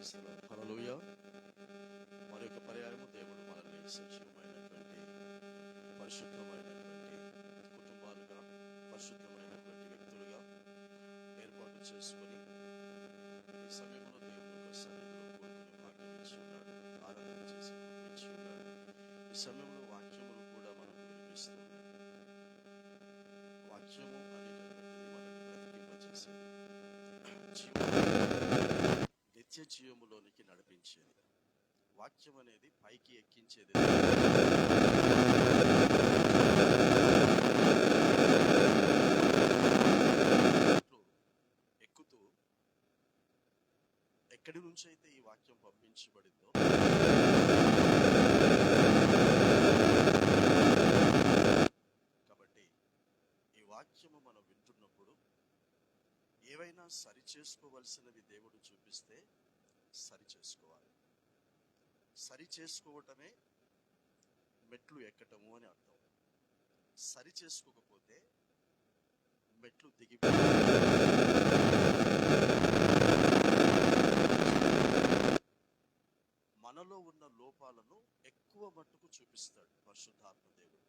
హల్లెలూయా. మరి యొక్క పర్యాయము దేవుడు మనల్ని సజీవమైనటువంటి పరిశుద్ధమైనటువంటి కుటుంబాలుగా, పరిశుద్ధమైనటువంటి వ్యక్తులుగా ఏర్పాటు చేసుకొని ఈ సమయంలో దేవుని యొక్క సన్నిధిలో కూడుకునే భాగ్యం ఇచ్చి ఉన్నాడు. ఆరాధన చేసి ఇచ్చి ఉన్నాడు. ఈ సమయంలో వాక్యములు కూడా మనకు వినిపిస్తూ వాక్యము అనేటటువంటిది మనల్ని బ్రతికింపచేసేది, నిత్య జీవములోనికి నడిపించేది. వాక్యం అనేది పైకి ఎక్కించేది. ఎక్కుతూ ఎక్కడి నుంచి అయితే ఈ వాక్యం పంపించబడిందో కాబట్టి ఈ వాక్యము మనం వింటున్నప్పుడు ఏవైనా సరి చేసుకోవలసినవి దేవుడు చూపిస్తే సరి చేసుకోవాలి. సరి చేసుకోవటమే మెట్లు ఎక్కటము అని అర్థం. సరి చేసుకోకపోతే మెట్లు దిగి మనలో ఉన్న లోపాలను ఎక్కువ మట్టుకు చూపిస్తాడు పరిశుద్ధాత్మ దేవుడు.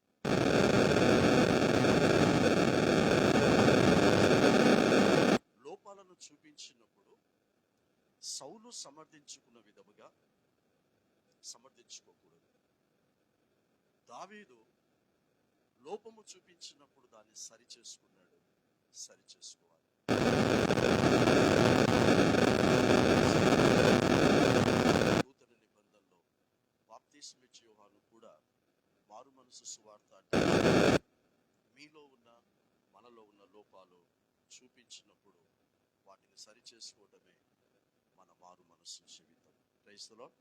లోపాలను చూపించినప్పుడు సౌలు సమర్థించుకున్న విధముగా సమర్థించుకోకూడదు. దావీదు లోపము చూపించినప్పుడు దాన్ని సరి చేసుకున్నాడు. సరి చేసుకోవాలి. నూతన నిబంధనలో బాప్తిస్మిచ్చే యోహాను కూడా మారు మనసు సువార్త అంటే మీలో ఉన్న మనలో ఉన్న లోపాలు చూపించినప్పుడు వాటిని సరి చేసుకోవడమే మన మారు మనసు జీవితం. Praise the Lord.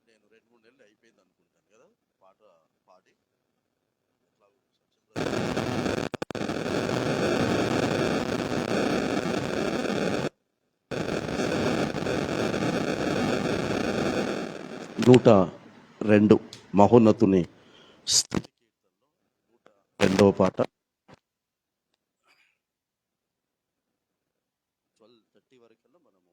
నేను 2-3 నెలలు అయిపోయింది అనుకుంటాను కదా పాట పాడి. నూట 2 మహోన్నతుని స్తుతి కీర్తనలో 102వ పాట. 12:30 వరకల్లా మనము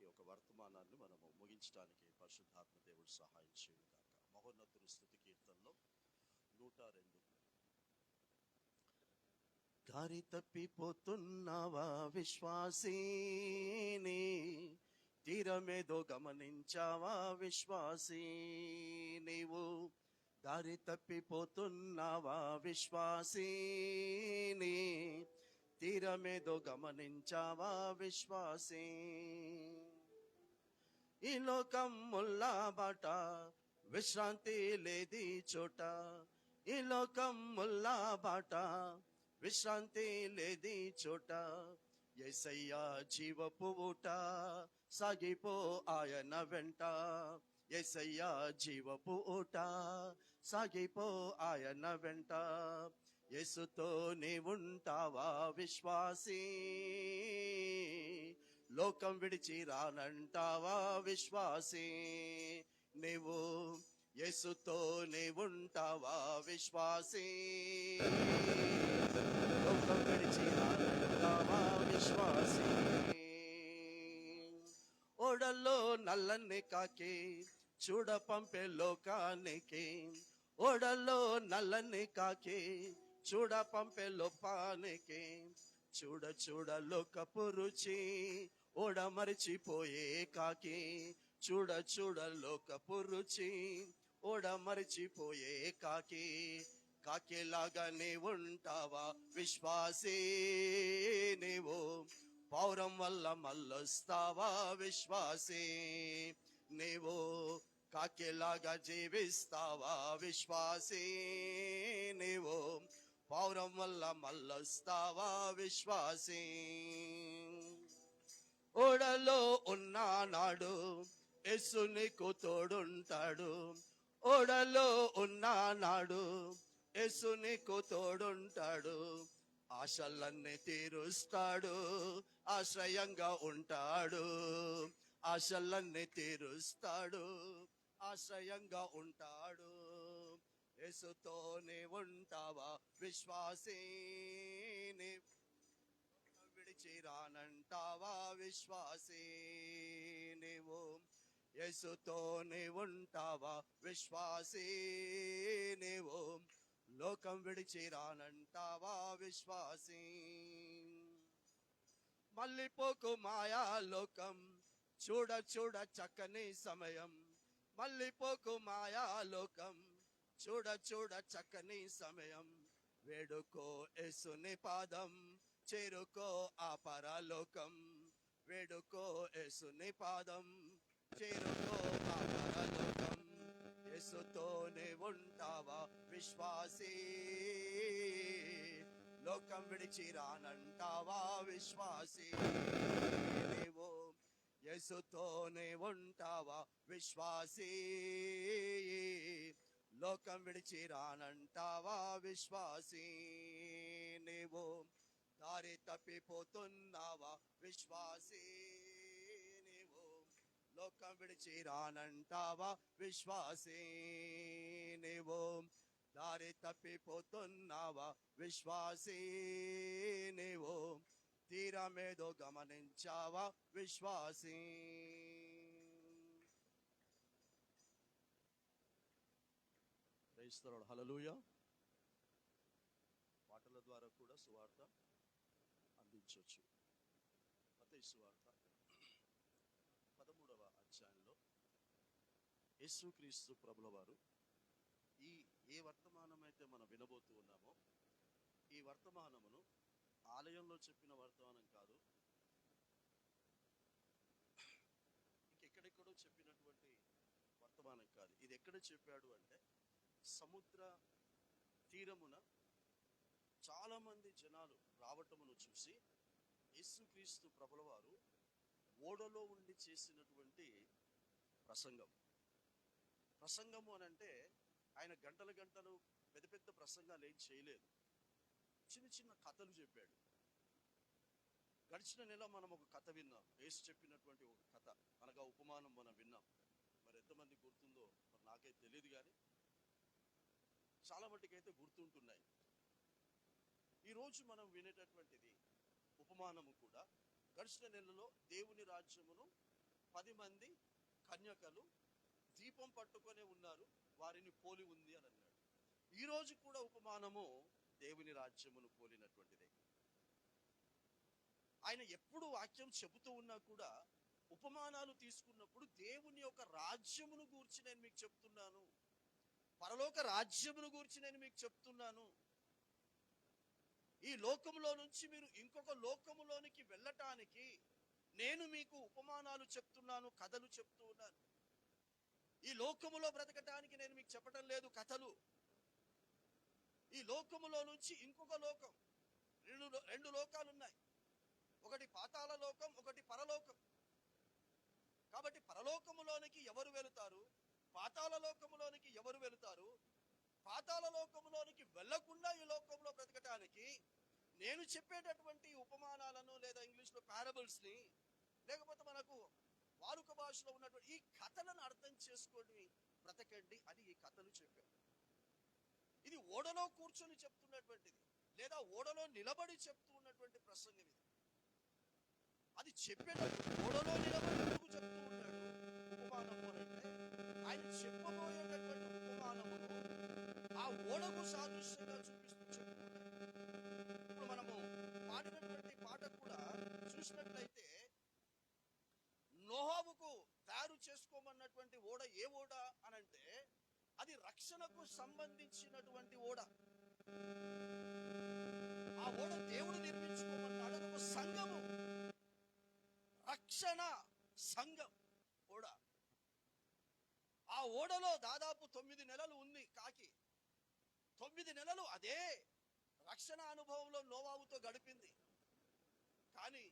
ఈ యొక్క వర్తమానాన్ని మనము ముగించడానికి పరిశుద్ధాత్మ దేవుడు సహాయం చేయుగాక. మహోన్నతుని స్తుతి కీర్తనలో 102. దారి తప్పిపోతున్నావా విశ్వాసీని, తీరమేదో గమనించావా విశ్వాసీ, నీవు దారి తప్పిపోతున్నావా విశ్వాసీని, తీరమేదో గమనించావా విశ్వాసీ. ఈ లోకం ముల్లా బాట, విశ్రాంతి లేది చోట. ఈ లోకం ముల్లా బాట, విశ్రాంతి లేది చోట. యేసయ్యా జీవపు ఊట, సాగిపో ఆయన వెంట. యేసయ్యా జీవపు ఊట, సాగిపో ఆయన వెంట. యేసుతో నీవుంటావా విశ్వాసీ, లోకం విడిచి రానంటావా విశ్వాసీ. నీవు యేసుతో నీవుంటావా విశ్వాసీ, లోకం విడిచి రానంటావా విశ్వాసీ. ఓడల్లో నల్లని కాకి చూడ పంపే లోకానికి, ఓడల్లో నల్లని కాకి చూడ పంపే లోపానికి. చూడ చూడ లోకపు రుచి ఓడ మరిచిపోయే కాకి. చూడ చూడ లోకపు రుచి ఓడ మరిచిపోయే కాకి. కాకిలాగా నీవుంటావా విశ్వాసీ, నీవు పౌరం వల్ల మల్లొస్తావా విశ్వాసీ. నీవు కాకిలాగా జీవిస్తావా విశ్వాసీ, నీవు పౌరం వల్ల మల్లొస్తావా విశ్వాసీ. ఓడలో ఉన్నానాడు యేసు నీకు తోడుంటాడు. ఓడలో ఉన్నానాడు యేసు నీకు తోడుంటాడు. ఆశలన్నీ తీరుస్తాడు, ఆశ్రయంగా ఉంటాడు. ఆశలన్నీ తీరుస్తాడు, ఆశ్రయంగా ఉంటాడు. యేసుతోనే ఉంటావా విశ్వాసీ, విడిచి రానంటావా విశ్వాసీ. నీవు యేసుతోనే ఉంటావా విశ్వాసీ నీవు లోకం విడిచి రానంటావా విశ్వాసీ మళ్ళీపోకు మాయా లోకం చూడ చూడ చక్కని సమయం మళ్ళీపోకు మాయా లోకం చూడ చూడ చక్కని సమయం వేడుకో యేసుని పాదం చేరుకో ఆ పరలోకం వేడుకో యేసుని పాదం చేరుకో ఆ పరలోకం యేసుతోనే ఉంటావా విశ్వాసీ లోకం విడిచి రానంటావా విశ్వాసీ నీవు యేసుతోనే ఉంటావా విశ్వాసీ లోకం విడిచి రానంటావా విశ్వాసీ నీవు దారి తప్పిపోతున్నావా విశ్వాసీ నీవు లోకం విడిచి రానంటావా విశ్వాసీ నీవు దారి తప్పిపోతున్నావా విశ్వాసీ నీవు తీరమేదో గమనించావా విశ్వాసీ క్రైస్తవుడు హల్లెలూయా పాటల ద్వారా కూడా సువార్త అందించవచ్చు మత్తయి సువార్త 13వ అధ్యాయంలో యేసుక్రీస్తు ప్రభుల వారు ఏ వర్తమానం అయితే మనం వినబోతూ ఉన్నామో ఈ వర్తమానమును ఆలయంలో చెప్పిన వర్తమానం కాదు, ఇంకెక్కడెక్కడో చెప్పినటువంటి వర్తమానం కాదు. ఇది ఎక్కడ చెప్పాడు అంటే సముద్ర తీరమున చాలా మంది జనాలు రావటమును చూసి యేసుక్రీస్తు ప్రభుల వారు ఓడలో ఉండి చేసినటువంటి ప్రసంగము అని అంటే ఆయన గంటలు పెద్ద పెద్ద ప్రసంగాలు ఏం చేయలేదు, చిన్న చిన్న కథలు చెప్పాడు. గడిచిన నెల మనం ఒక కథ విన్నాం, యేసు చెప్పినటువంటి ఒక కథ అనగా ఉపమానం మనం విన్నాం. మరి ఎంతమంది గుర్తుందో మరి నాకైతే తెలియదు, కానీ చాలా మట్టుకైతే గుర్తుంటున్నాయి. ఈరోజు మనం వినేటటువంటిది ఉపమానము కూడా గడిచిన నెలలో దేవుని రాజ్యమును 10 మంది కన్యకలు దీపం పట్టుకొనే ఉన్నారు, వారిని పోలి ఉంది అని అన్నాడు. ఈరోజు కూడా ఉపమానము దేవుని రాజ్యమును పోలినటువంటిదే. ఆయన ఎప్పుడు వాక్యం చెబుతూ ఉన్నా కూడా ఉపమానాలు తీసుకున్నప్పుడు దేవుని యొక్క రాజ్యమును గూర్చి నేను మీకు చెప్తున్నాను, పరలోక రాజ్యమును గూర్చి నేను మీకు చెప్తున్నాను. ఈ లోకములో నుంచి మీరు ఇంకొక లోకములోనికి వెళ్ళటానికి నేను మీకు ఉపమానాలు చెప్తున్నాను, కథలు చెప్తూ ఉన్నాను. ఈ లోకములో బ్రతకటానికి నేను మీకు చెప్పటం లేదు కథలు. ఈ లోకములో నుంచి ఇంకొక లోకం, రెండు లోకాలు ఉన్నాయి. ఒకటి పాతాళ లోకం, ఒకటి పరలోకం. కాబట్టి పరలోకములోనికి ఎవరు వెళుతారు, పాతాళ లోకములోనికి ఎవరు వెళుతారు? పాతాళ లోకములోనికి వెళ్లకుండా ఈ లోకంలో బ్రతకటానికి నేను చెప్పేటటువంటి ఉపమానాలను, లేదా ఇంగ్లీష్లో పారబుల్స్ ని, లేకపోతే మనకు వాడుక భాషలో ఉన్నటువంటి ఈ కథలను అర్థం చేసుకొని బ్రతకండి అని ఈ కథలు చెప్పారు. ఇది ఓడలో కూర్చొని చెప్తున్నటువంటిది, లేదా ఓడలో నిలబడి చెప్తూ ఉన్నటువంటి ప్రసంగం ఇది. అది చెప్పేటప్పుడు ఓడలో నిలబడి ఎందుకు చెప్తూ ఉన్నాడు ఉపమానము అంటే, ఆయన చెప్పబోయేటటువంటి ఉపమానమును ఆ ఓడకు సాదృశ్యంగా చూపిస్తూ చెప్తున్నాడు. ఇప్పుడు మనము పాడినటువంటి పాట కూడా చూసినట్లయితే నోహావుకు తయారు చేసుకోమన్నటువంటి ఓడ ఏ ఓడ అనంటే అది రక్షణకు సంబంధించినటువంటి ఓడ. ఆ ఓడ దేవుడు నిర్మించుకోమన్నాడు. అది ఒక సంఘము, రక్షణ సంఘం ఓడ. ఆ ఓడలో దాదాపు 9 నెలలు ఉంది కాకి. 9 నెలలు అదే రక్షణ అనుభవంలో నోవాహుతో గడిపింది. కానీ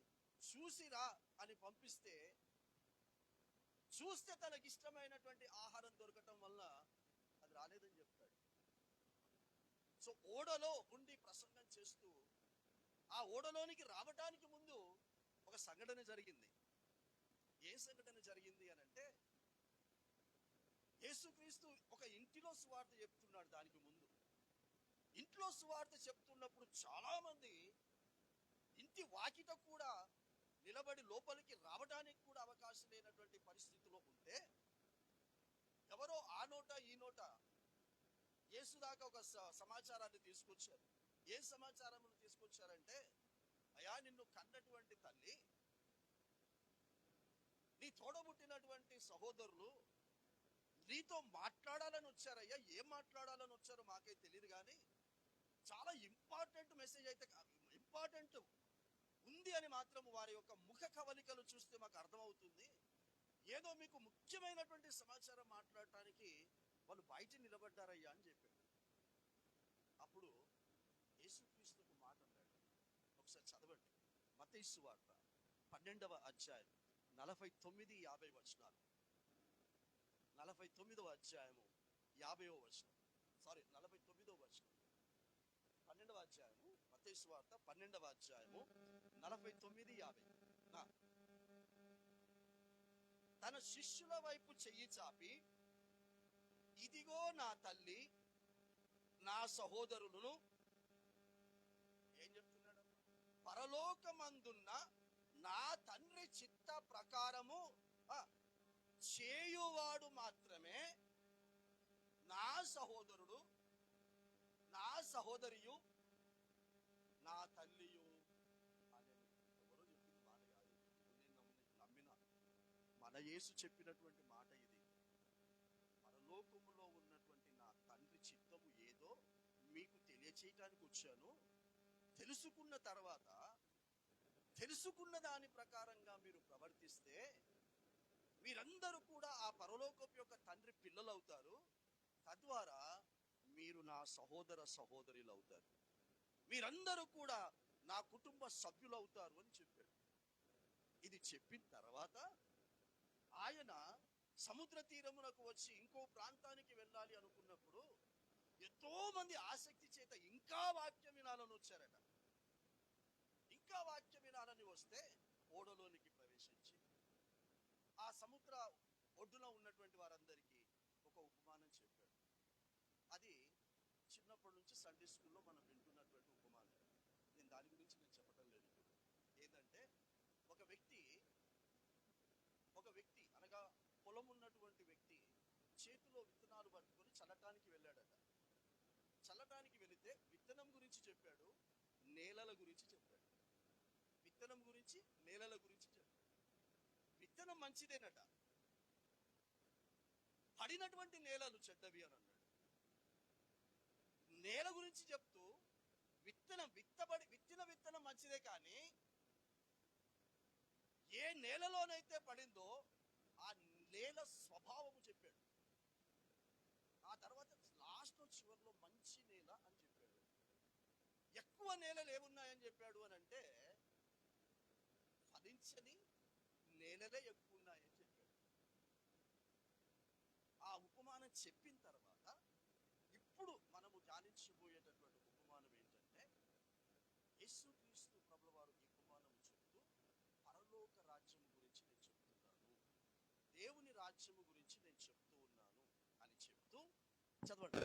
చూసిరా అని పంపిస్తే, చూస్తే తనకి ఇష్టమైనటువంటి ఆహారం దొరకటం వల్ల అది రాలేదని చెప్తాడు. సో ఓడలో ఉండి ప్రసంగం చేస్తూ ఆ ఓడలోనికి రావటానికి ముందు ఒక సంఘటన జరిగింది. ఏ సంఘటన జరిగింది అని అంటే, యేసుక్రీస్తు ఒక ఇంటిలో సువార్త చెప్తున్నాడు. దానికి ముందు ఇంట్లో సువార్త చెప్తున్నప్పుడు చాలా మంది ఇంటి వాకిట కూడా నిలబడి లోపలికి రావడానికి కూడా అవకాశం లేనటువంటి పరిస్థితిలో ఉంటే, ఎవరో ఆ నోట ఈ నోట యేసు దాకా ఒక సమాచారాన్ని తీసుకొచ్చారు. ఏ సమాచారం తీసుకొచ్చారంటే, అయా నిన్ను కన్నటువంటి తల్లి, నీ తోడబుట్టినటువంటి సహోదరులు నీతో మాట్లాడాలని వచ్చారయ్యా. ఏం మాట్లాడాలని వచ్చారో మాకే తెలియదు, కానీ చాలా ఇంపార్టెంట్ మెసేజ్ అయితే ఇంపార్టెంట్ ఉంది అని మాత్రం వారి యొక్క ముఖ కవలికలు చూస్తే మాకు అర్థమవుతుంది. ఏదో మీకు ముఖ్యమైనటువంటి సమాచారం మాట్లాడటానికి వాళ్ళు బయట నిలబడ్డారయ్యా అని చెప్పాడు. అప్పుడు యేసుక్రీస్తు ఒక మాట అన్నాడు. ఒకసారి చదవండి. మత్తయి సువార్త 12వ అధ్యాయం 49-50 వచనాలు. 49వ అధ్యాయము 50వ వచనం. 49వ వచనం. 12వ అధ్యాయము మత్తయి సువార్త 12వ అధ్యాయము 49-50. తన శిష్యుల వైపు చెయ్యి చాపి, ఇదిగో నా తల్లి, నా సహోదరులను, ఏం చెప్తున్నాడు? పరలోకమందున్న నా తండ్రి చిత్త ప్రకారము చేయువాడు మాత్రమే నా సహోదరుడు, నా సహోదరియు, నా తల్లియు అని. ఎవరో చెప్పింది మాట కాదు, నేను నమ్మిన మన యేసు చెప్పినటువంటి మాట ఇది. పరలోకములో ఉన్నటువంటి నా తండ్రి చిత్తము ఏదో మీకు తెలియచేయటానికి వచ్చాను. తెలుసుకున్న తర్వాత తెలుసుకున్న దాని ప్రకారంగా మీరు ప్రవర్తిస్తే మీరందరూ కూడా ఆ పరలోకపు యొక్క తండ్రి పిల్లలు అవుతారు. తద్వారా మీరు నా సహోదర సహోదరులు అవుతారు. మీరందరూ కూడా నా కుటుంబ సభ్యులు అవుతారు అని చెప్పాడు. ఇది చెప్పిన తర్వాత ఆయన సముద్ర తీరమునకు వచ్చి ఇంకో ప్రాంతానికి వెళ్ళాలి అనుకున్నప్పుడు ఎంతో మంది ఆసక్తి చేత ఇంకా వాక్యం వినాలని వచ్చారట. ఇంకా వాక్యం వినాలని వస్తే ఓడలోనికి ప్రవేశించి ఆ సముద్ర ఒడ్డున ఉన్నటువంటి వారందరికీ ఒక ఉపమానం చెప్పాడు. అది చిన్నప్పటి నుంచి సండే స్కూల్లో మనం వింటున్నటువంటి ఉపమానం. నేను దాని గురించి చెప్పటం లేదు ఇప్పుడు. ఏంటంటే ఒక వ్యక్తి అనగా పొలం ఉన్నటువంటి వ్యక్తి చేతిలో విత్తనాలు పట్టుకొని చల్లటానికి వెళ్ళాడట. చల్లటానికి వెళితే విత్తనం గురించి చెప్పాడు, నేలల గురించి చెప్పాడు. విత్తనం గురించి, నేలల గురించి చెప్పాడు. విత్తనం మంచిదేనట, పడినటువంటి నేలలు చెడ్డవి అని అన్నాడు. నేల గురించి చెప్తూ విత్తిన విత్తనం మంచిదే, కానీ ఏ నేలలోనైతే పడిందో ఆ నేల స్వభావము చెప్పాడు. ఆ తర్వాత లాస్ట్ చివరిలో మంచి నేల అని చెప్పాడు. ఎక్కువ నేలలు ఏమున్నాయని చెప్పాడు అని అంటే ఫలించని నేలలే ఎక్కువ ఉన్నాయని చెప్పాడు. ఆ ఉపమానం చెప్పిన తర్వాత ఇప్పుడు మనము ధ్యానించబోయేటటువంటి ఉపమానం ఏంటంటే, యేసుక్రీస్తు ప్రభుల వారు ఈ ఉపమానం చెప్తూ పరలోక రాజ్యము గురించి నేను చెప్తున్నాను, దేవుని రాజ్యము గురించి నేను చెప్తూ ఉన్నాను అని చెప్తూ, చదవండి.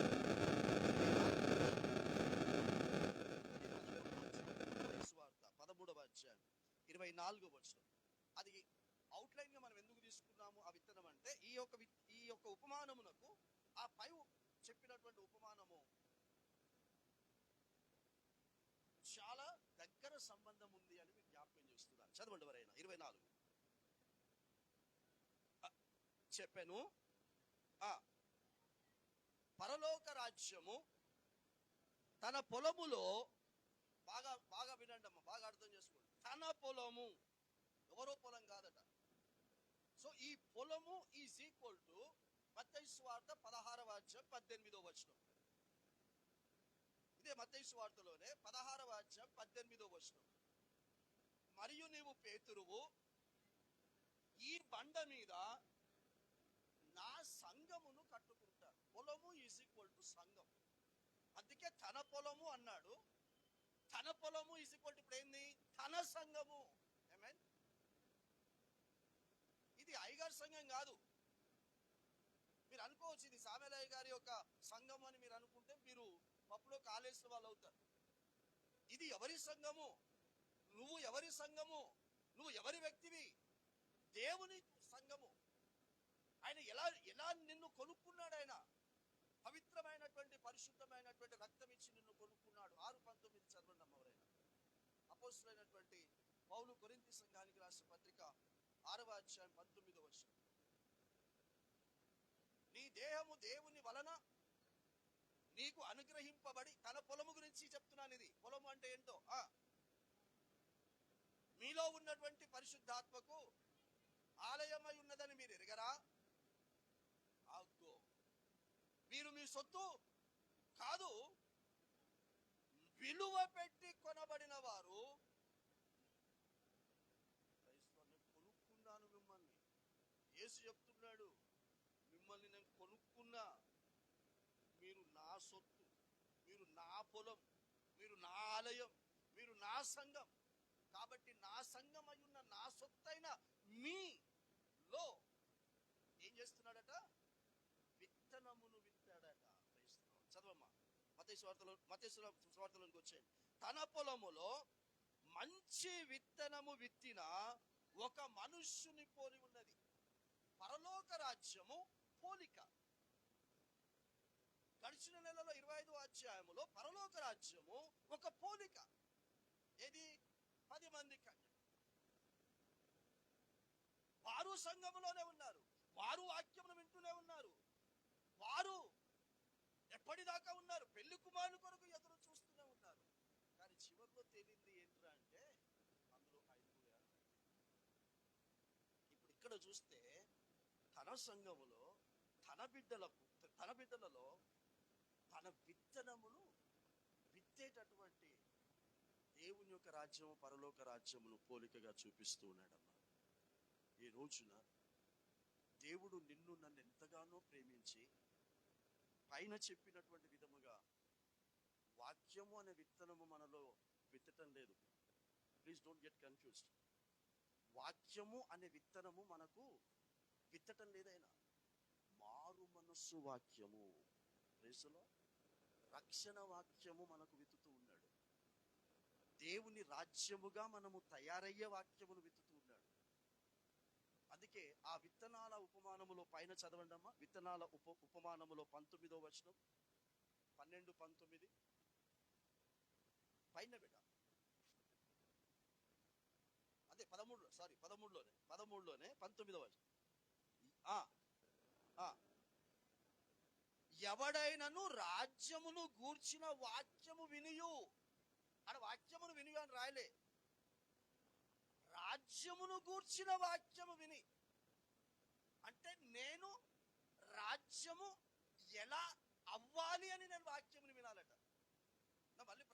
13వ అధ్యాయం 24వ వచనం. అది అవుట్లైన్ గా మనం ఎందుకు తీసుకున్నాము ఆ విత్తనం అంటే, ఈ యొక్క ఉపమానమునకు ఆ పై చెప్పినటువంటి ఉపమానము చాలా దగ్గర సంబంధం ఉంది అని మీకు జ్ఞాపకం చేస్తున్నాను. చదవండి ఎవరైనా. 24 చెప్పాను. పరలోక రాజ్యము తన పొలములో, బాగా వినండి అమ్మ, బాగా అర్థం చేసుకోండి. తన పొలము, ఎవరో పొలం కాదట. సో ఈ పొలము ఈజ్ ఈక్వల్ టు మత్తయి సువార్త 16వ అధ్యాయం 18వ వచనం. ఇదే మత్తయి సువార్తలోనే 16వ అధ్యాయం 18వ వచనం. మరియు నీవు పేతురువు, ఈ బండ మీద నా సంఘమును కట్టుకుంటాను. పొలము ఈజ్ ఈక్వల్ టు సంఘం. అందుకే తన పొలము అన్నాడు. తన పొలము ఈజ్ ఈక్వల్ టు ఇప్పుడు ఏంది? తన సంఘము. ఆమేన్. ఇది అయ్యగారి సంఘం కాదు. మీరు అనుకోవచ్చు ఇది సామెలయ్య గారి యొక్క సంఘం అని మీరు అనుకుంటే మీరు పప్పులో కాలేసిన వాళ్ళు అవుతారు. ఇది ఎవరి సంఘము? నువ్వు ఎవరి సంఘము? నువ్వు ఎవరి వ్యక్తివి? దేవుని సంఘము. ఆయన ఎలా ఎలా నిన్ను కొనుక్కున్నాడు? ఆయన పవిత్రమైనటువంటి పరిశుద్ధమైనటువంటి రక్తం ఇచ్చి నిన్ను కొనుక్కున్నాడు. 6:19 చదవండి అమ్మ ఎవరైనా. అపోస్తలుడైనటువంటి పౌలు కొరింథీ సంఘానికి రాసిన పత్రిక 6వ అధ్యాయం 19వ వచనం. నీ దేహము దేవుని వలన నీకు అనుగ్రహింపబడి, తన పొలము గురించి చెప్తున్నాను. ఇది పొలము అంటే ఏంటో, మీలో ఉన్నటువంటి పరిశుద్ధాత్మకు ఆలయమై ఉన్నదని మీరు ఎరగరా? అగ్గో, మీరు మీ సొత్తు కాదు, విలువ పెట్టి కొనబడిన వారు. కొనుక్కున్నాను మిమ్మల్ని. యేసు చెప్తున్నాడు, మిమ్మల్ని నేను కొనుక్కున్నా, మీరు నా సొత్తు, మీరు నా పొలం, మీరు నా ఆలయం, మీరు నా సంఘం. కాబట్టి నా సంఘం అయి ఉన్న నా సొత్తైన మీలో ఏం చేస్తున్నాడట? విత్తనమును విత్తాడట. చదవమ్మా, మత్తయి సువార్తలోకి వచ్చేయండి. తన పొలములో మంచి విత్తనము విత్తిన ఒక మనుష్యుని పోలి ఉన్నది. పరలోక రాజ్యము పోలిక. గడిచిన నెలలో 25వ అధ్యాయములో పరలోక రాజ్యము ఒక పోలిక. ఏది? 10 మంది కన్యలు. వారు సంఘములోనే ఉన్నారు, వారు వాక్యమును వింటూనే ఉన్నారు, వారు ఎప్పటిదాకా ఉన్నారు, పెళ్లి కుమారుని కొరకు ఎదురు చూస్తూనే ఉన్నారు. కానీ చివరిలో తేలింది ఏంట్రా అంటే అందులో 5. ఇప్పుడు ఇక్కడ చూస్తే తన సంఘములో తన బిడ్డలలో తన విత్తనమును విత్తేటటువంటి దేవుని యొక్క రాజ్యము, పరలోక రాజ్యమును పోలికగా చూపిస్తూ ఉన్నాడమ్మా. ఈ రోజున దేవుడు నిన్ను నన్ను ఎంతగానో ప్రేమించి పైన చెప్పినటువంటి విధముగా వాక్యము అనే విత్తనము మనలో విత్తటం లేదు. Please don't get confused. వాక్యము అనే విత్తనము మనకు విత్తటం లేదైనా మారు మనస్సు వాక్యము, రక్షణ వాక్యము మనకు విత్తుతూ ఉన్నాడు. దేవుని రాజ్యముగా మనము తయారయ్యే వాక్యమును విత్తుతూ ఉన్నాడు. అందుకే ఆ విత్తనాల ఉపమానములో పైన చదవండి అమ్మా. విత్తనాల ఉపమానములో 19వ వచనం, 12-19 పైన బిడ్డ. అదే 13లోనే 19వ వచనం. ఎవడైనను రాజ్యమును గూర్చిన వాక్యము వినియు. అక్కడ వాక్యమును వినియు అని రాయలే, రాజ్యమును గూర్చిన వాక్యము విని. అంటే నేను రాజ్యము ఎలా అవ్వాలి అని నేను వాక్యముని వినాలట. మళ్ళీ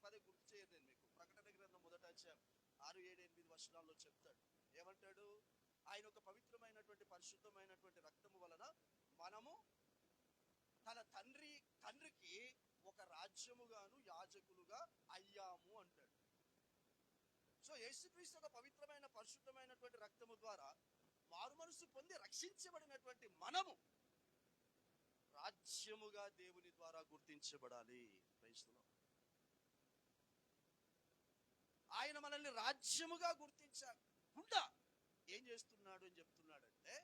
పదే గుర్తు చేయను నేను మీకు. ప్రకటన గ్రంథం 1వ అధ్యాయం 6, 7, 8 వచనాల్లో చెప్తాడు. ఏమంటాడు? ఆయన ఒక పవిత్రమైనటువంటి పరిశుద్ధమైనటువంటి రక్తము వలన మనము తన తండ్రికి ఒక రాజ్యముగాను యాజకులుగా అయ్యాము అంటాడు. సో యేసుక్రీస్తు ఒక పవిత్రమైన పరిశుద్ధమైనటువంటి రక్తము ద్వారా మారు మనసు పొంది రక్షించబడినటువంటి మనము రాజ్యముగా దేవుని ద్వారా గుర్తించబడాలి. ఆయన మనల్ని రాజ్యముగా గుర్తించకుండా ఏం చేస్తున్నాడు అని చెప్తున్నాడంటే,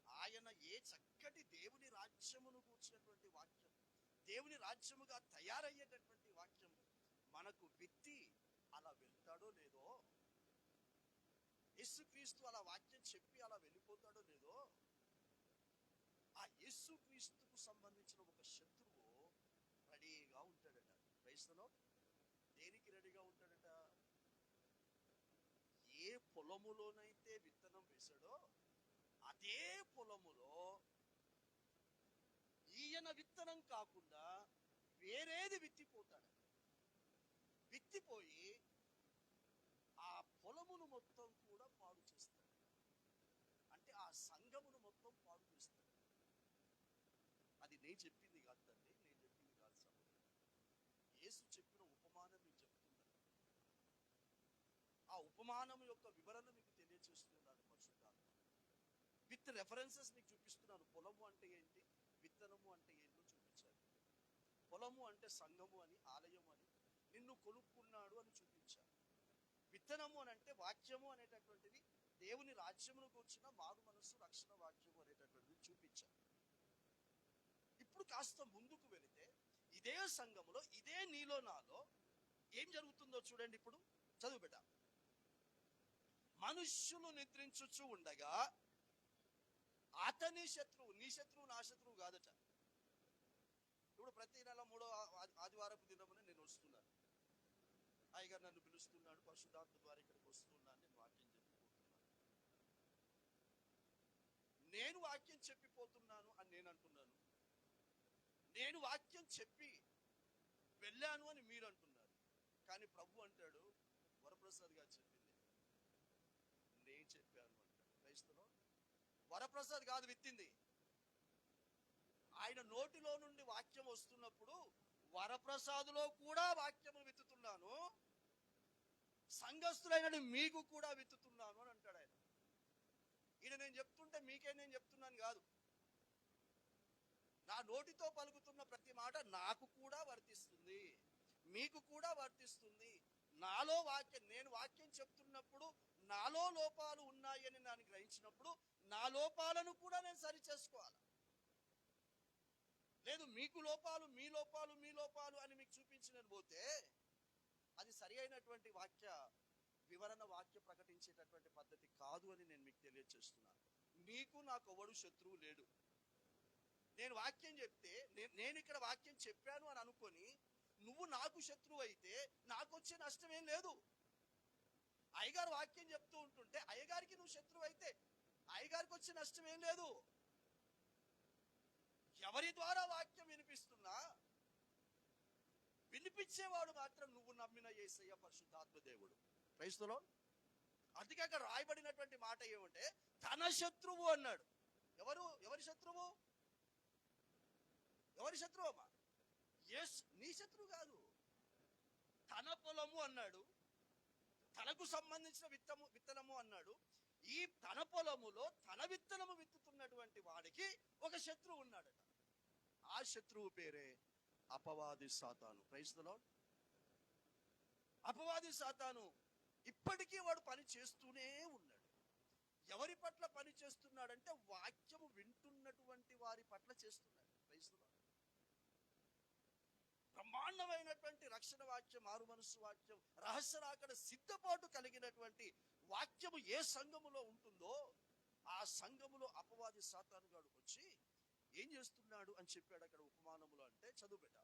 ఆయన ఏ చక్కటి దేవుని రాజ్యమును కూర్చున్నటువంటి వాక్యం, దేవుని రాజ్యముగా తయారయ్యేటటువంటి వాక్యం మనకు విత్తి అలా వెళ్తాడో లేదో, యేసుక్రీస్తు అలా వాక్యం చెప్పి అలా వెళ్ళిపోతాడో లేదో, ఆ యేసుక్రీస్తుకు సంబంధించిన ఒక శత్రువు రెడీగా ఉంటాడట. క్రైస్తలో దేనికి రెడీగా ఉంటాడట? ఏ పొలములోనైతే విత్తనం వేశాడో అదే పొలములో ఈయన విత్తనం కాకుండా వేరేది విత్తిపోతాడు. విత్తిపోయి ఆ పొలమును మొత్తం కూడా పాడు చేస్తాడు. అంటే ఆ సంఘమును మొత్తం పాడు చేస్తాడు. అది నేను చెప్పింది కాదు తండ్రి, నేను చెప్పింది కాదు సహోదరుడు. యేసు చెప్పిన ఉపమానం మీకు చెప్తున్నాను. ఆ ఉపమానం యొక్క వివరణ మీకు తెలియజేస్తున్నాను పరిశుద్ధాత్మ. విత్ రెఫరెన్సెస్ మీకు చూపిస్తున్నాను. పొలము అంటే ఏంటి, విత్తనము అంటే ఏంటో చూపించాను. పొలము అంటే సంఘము అని, ఆలయం అని, నిన్ను కొనుక్కున్నాడు అని చూపించాను. విత్తనము అని అంటే వాక్యము అనేటటువంటిది దేవుని రాజ్యమును కూర్చున్న మారు మనస్సు రక్షణ వాక్యము అనేటటువంటిది చూపించాను. ఇప్పుడు కాస్త ముందుకు వెళితే ఇదే సంఘములో ఇదే నీలో నాలో ఏం జరుగుతుందో చూడండి. ఇప్పుడు చదువు బిడ్డ. మనుష్యులు నిద్రించుచు ఉండగా అతని శత్రువు, నీ శత్రువు నా శత్రువు కాదట. ఇప్పుడు ప్రతి నెల 3వ ఆదివారపు దినమున నేను వస్తున్నాను, అయ్యగారు నన్ను పిలుస్తున్నాడు, పరిశుద్ధాత్మ ద్వారా ఇక్కడికి వస్తున్నాను, నేను వాక్యం చెప్పిపోతున్నాను. నేను వాక్యం చెప్పిపోతున్నాను అని నేను అంటున్నాను, నేను వాక్యం చెప్పి వెళ్ళాను అని మీరు అంటున్నారు. కానీ ప్రభు అంటాడు, వరప్రసాద్ గారు చెప్పింది నేను చెప్పాను అంటాడు. క్రైస్తవులో వరప్రసాద్ కాదు విత్తింది, ఆయన నోటిలో నుండి వాక్యం వస్తున్నప్పుడు వరప్రసాదులో కూడా వాక్యము విత్తుతున్నాను, సంఘస్థులైన మీకు కూడా విత్తుతున్నాను అని అంటాడు ఆయన. ఈయన నేను చెప్తుంటే మీకే నేను చెప్తున్నాను కాదు, నా నోటితో పలుకుతున్న ప్రతి మాట నాకు కూడా వర్తిస్తుంది, మీకు కూడా వర్తిస్తుంది. నాలో నేను వాక్యం చెప్తున్నప్పుడు నాలో లోపాలు ఉన్నాయని నేను గ్రహించినప్పుడు నా లోపాలను కూడా నేను సరి చేసుకోవాలి. లేదు మీకు లోపాలు మీ లోపాలు మీ లోపాలు అని మీకు చూపించిన పోతే అది సరి అయినటువంటి వాక్య వివరణ, వాక్య ప్రకటించేటటువంటి పద్ధతి కాదు అని నేను మీకు తెలియజేస్తున్నాను. నీకు నాకు ఎవడు శత్రువు లేడు. నేను వాక్యం చెప్తే నేను ఇక్కడ వాక్యం చెప్పాను అని అనుకొని నువ్వు నాకు శత్రువు అయితే నాకు వచ్చే నష్టం ఏం లేదు. అయ్యగారు వాక్యం చెప్తూ ఉంటుంటే అయ్యగారికి నువ్వు శత్రువు అయితే అయ్యగారికి వచ్చే నష్టం ఏం లేదు. ఎవరి ద్వారా వాక్యం వినిపిస్తున్నా వినిపించేవాడు మాత్రం నువ్వు నమ్మిన యేసయ్య పరిశుద్ధాత్మ దేవుడు. క్రైస్తవులో అందుకే అక్కడ రాయబడినటువంటి మాట ఏమంటే తన శత్రువు అన్నాడు. ఎవరి శత్రువు? ఎవరి శత్రువు అమ్మా? నీ శత్రువు కాదు. తన పొలము అన్నాడు, తనకు సంబంధించిన విత్తనము అన్నాడు. ఈ తన పొలములో తన విత్తనము విత్తుతున్నటువంటి వాడికి ఒక శత్రువు ఉన్నాడట. ఆ శత్రువు పేరే అపవాది సాతాను. Praise the Lord. అపవాది సాతాను ఇప్పటికీ వాడు పని చేస్తూనే ఉన్నాడు. ఎవరి పట్ల పని చేస్తున్నాడంటే వాక్యము వింటున్నటువంటి వారి పట్ల చేస్తున్నాడు. Praise the Lord. బ్రహ్మాండమైనటువంటి రక్షణ వాక్యం, మారు మనస్సు వాక్యం, రహస్య రాకడ సిద్ధపాటు కలిగినటువంటి వాక్యము ఏ సంఘములో ఉంటుందో ఆ సంఘములో అపవాది సాతాను గాడు వచ్చి ఏం చేస్తున్నాడు అని చెప్పాడు అక్కడ ఉపమానములో. అంటే చదువు పెట్ట.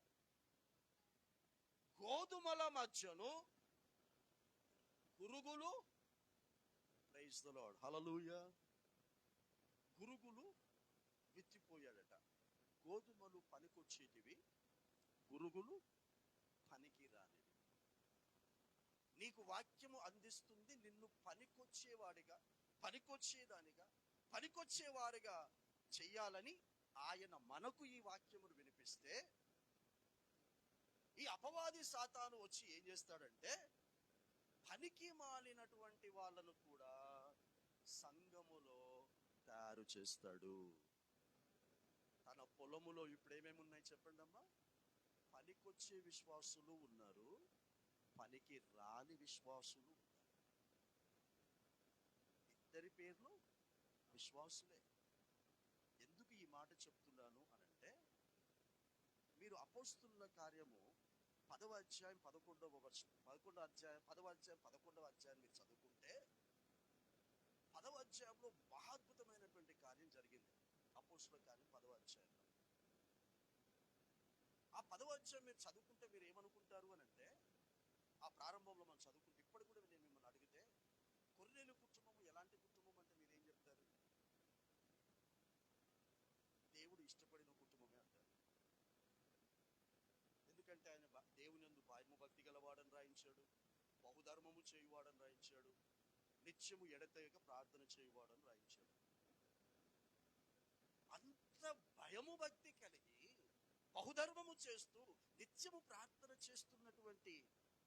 గోధుమల మధ్యను గురుగులు, ప్రైజ్ ది లార్డ్, హల్లెలూయా, గురుగులు విత్తిపోయాడట. గోధుమలు పనికొచ్చేటివి, గురుగులు పనికి రానివి. నీకు వాక్యము అందిస్తుంది నిన్ను పనికొచ్చేవాడిగా, పనికొచ్చేదానిగా, పనికొచ్చేవారిగా చెయ్యాలని ఆయన మనకు ఈ వాక్యమును వినిపిస్తే ఈ అపవాది సాతాను వచ్చి ఏం చేస్తాడంటే పనికి మాలినటువంటి వాళ్ళను కూడా సంఘములో తయారు చేస్తాడు. తన పొలములో ఇప్పుడు ఏమేమి ఉన్నాయి చెప్పండి అమ్మా? పనికొచ్చే విశ్వాసులు ఉన్నారు, పనికి రాని విశ్వాసులు ఉన్నారు. ఇద్దరి పేర్లు విశ్వాసులే. ఎందుకు ఈ మాట చెప్తున్నాను అనంటే మీరు అపోస్తుల కార్యము 10వ అధ్యాయం 11వ వచనం, 10వ అధ్యాయం 11వ మీరు చదువుకుంటే 10వ అధ్యాయంలో మహాద్భుతమైనటువంటి కార్యం జరిగింది. అపోస్తుల కార్యం 10వ అధ్యాయంలో. ఆ 10వ అధ్యాయం మీరు చదువుకుంటే మీరు ఏమనుకుంటారు అని అంటే, ఆ ప్రారంభంలో మనం చదువుకుంటే ఇప్పటి కూడా నేను మిమ్మల్ని అడిగితే కొర్నేలు కుటుంబం ఎలాంటి కుటుంబం అంటే మీరేం చెప్తారు? దేవుడు ఇష్టపడిన కుటుంబమే అంటారు. ఎందుకంటే ఆయన దేవుని యందు భక్తి గలవాడని రాయించాడు, బహుధర్మము చేయువాడని రాయించాడు, నిత్యము ఎడతెగక ప్రార్థన చేయువాడని రాయించాడు. అంత భయము భక్తి కలిగి బహుధర్మము చేస్తూ నిత్యము ప్రార్థన చేస్తున్నటువంటి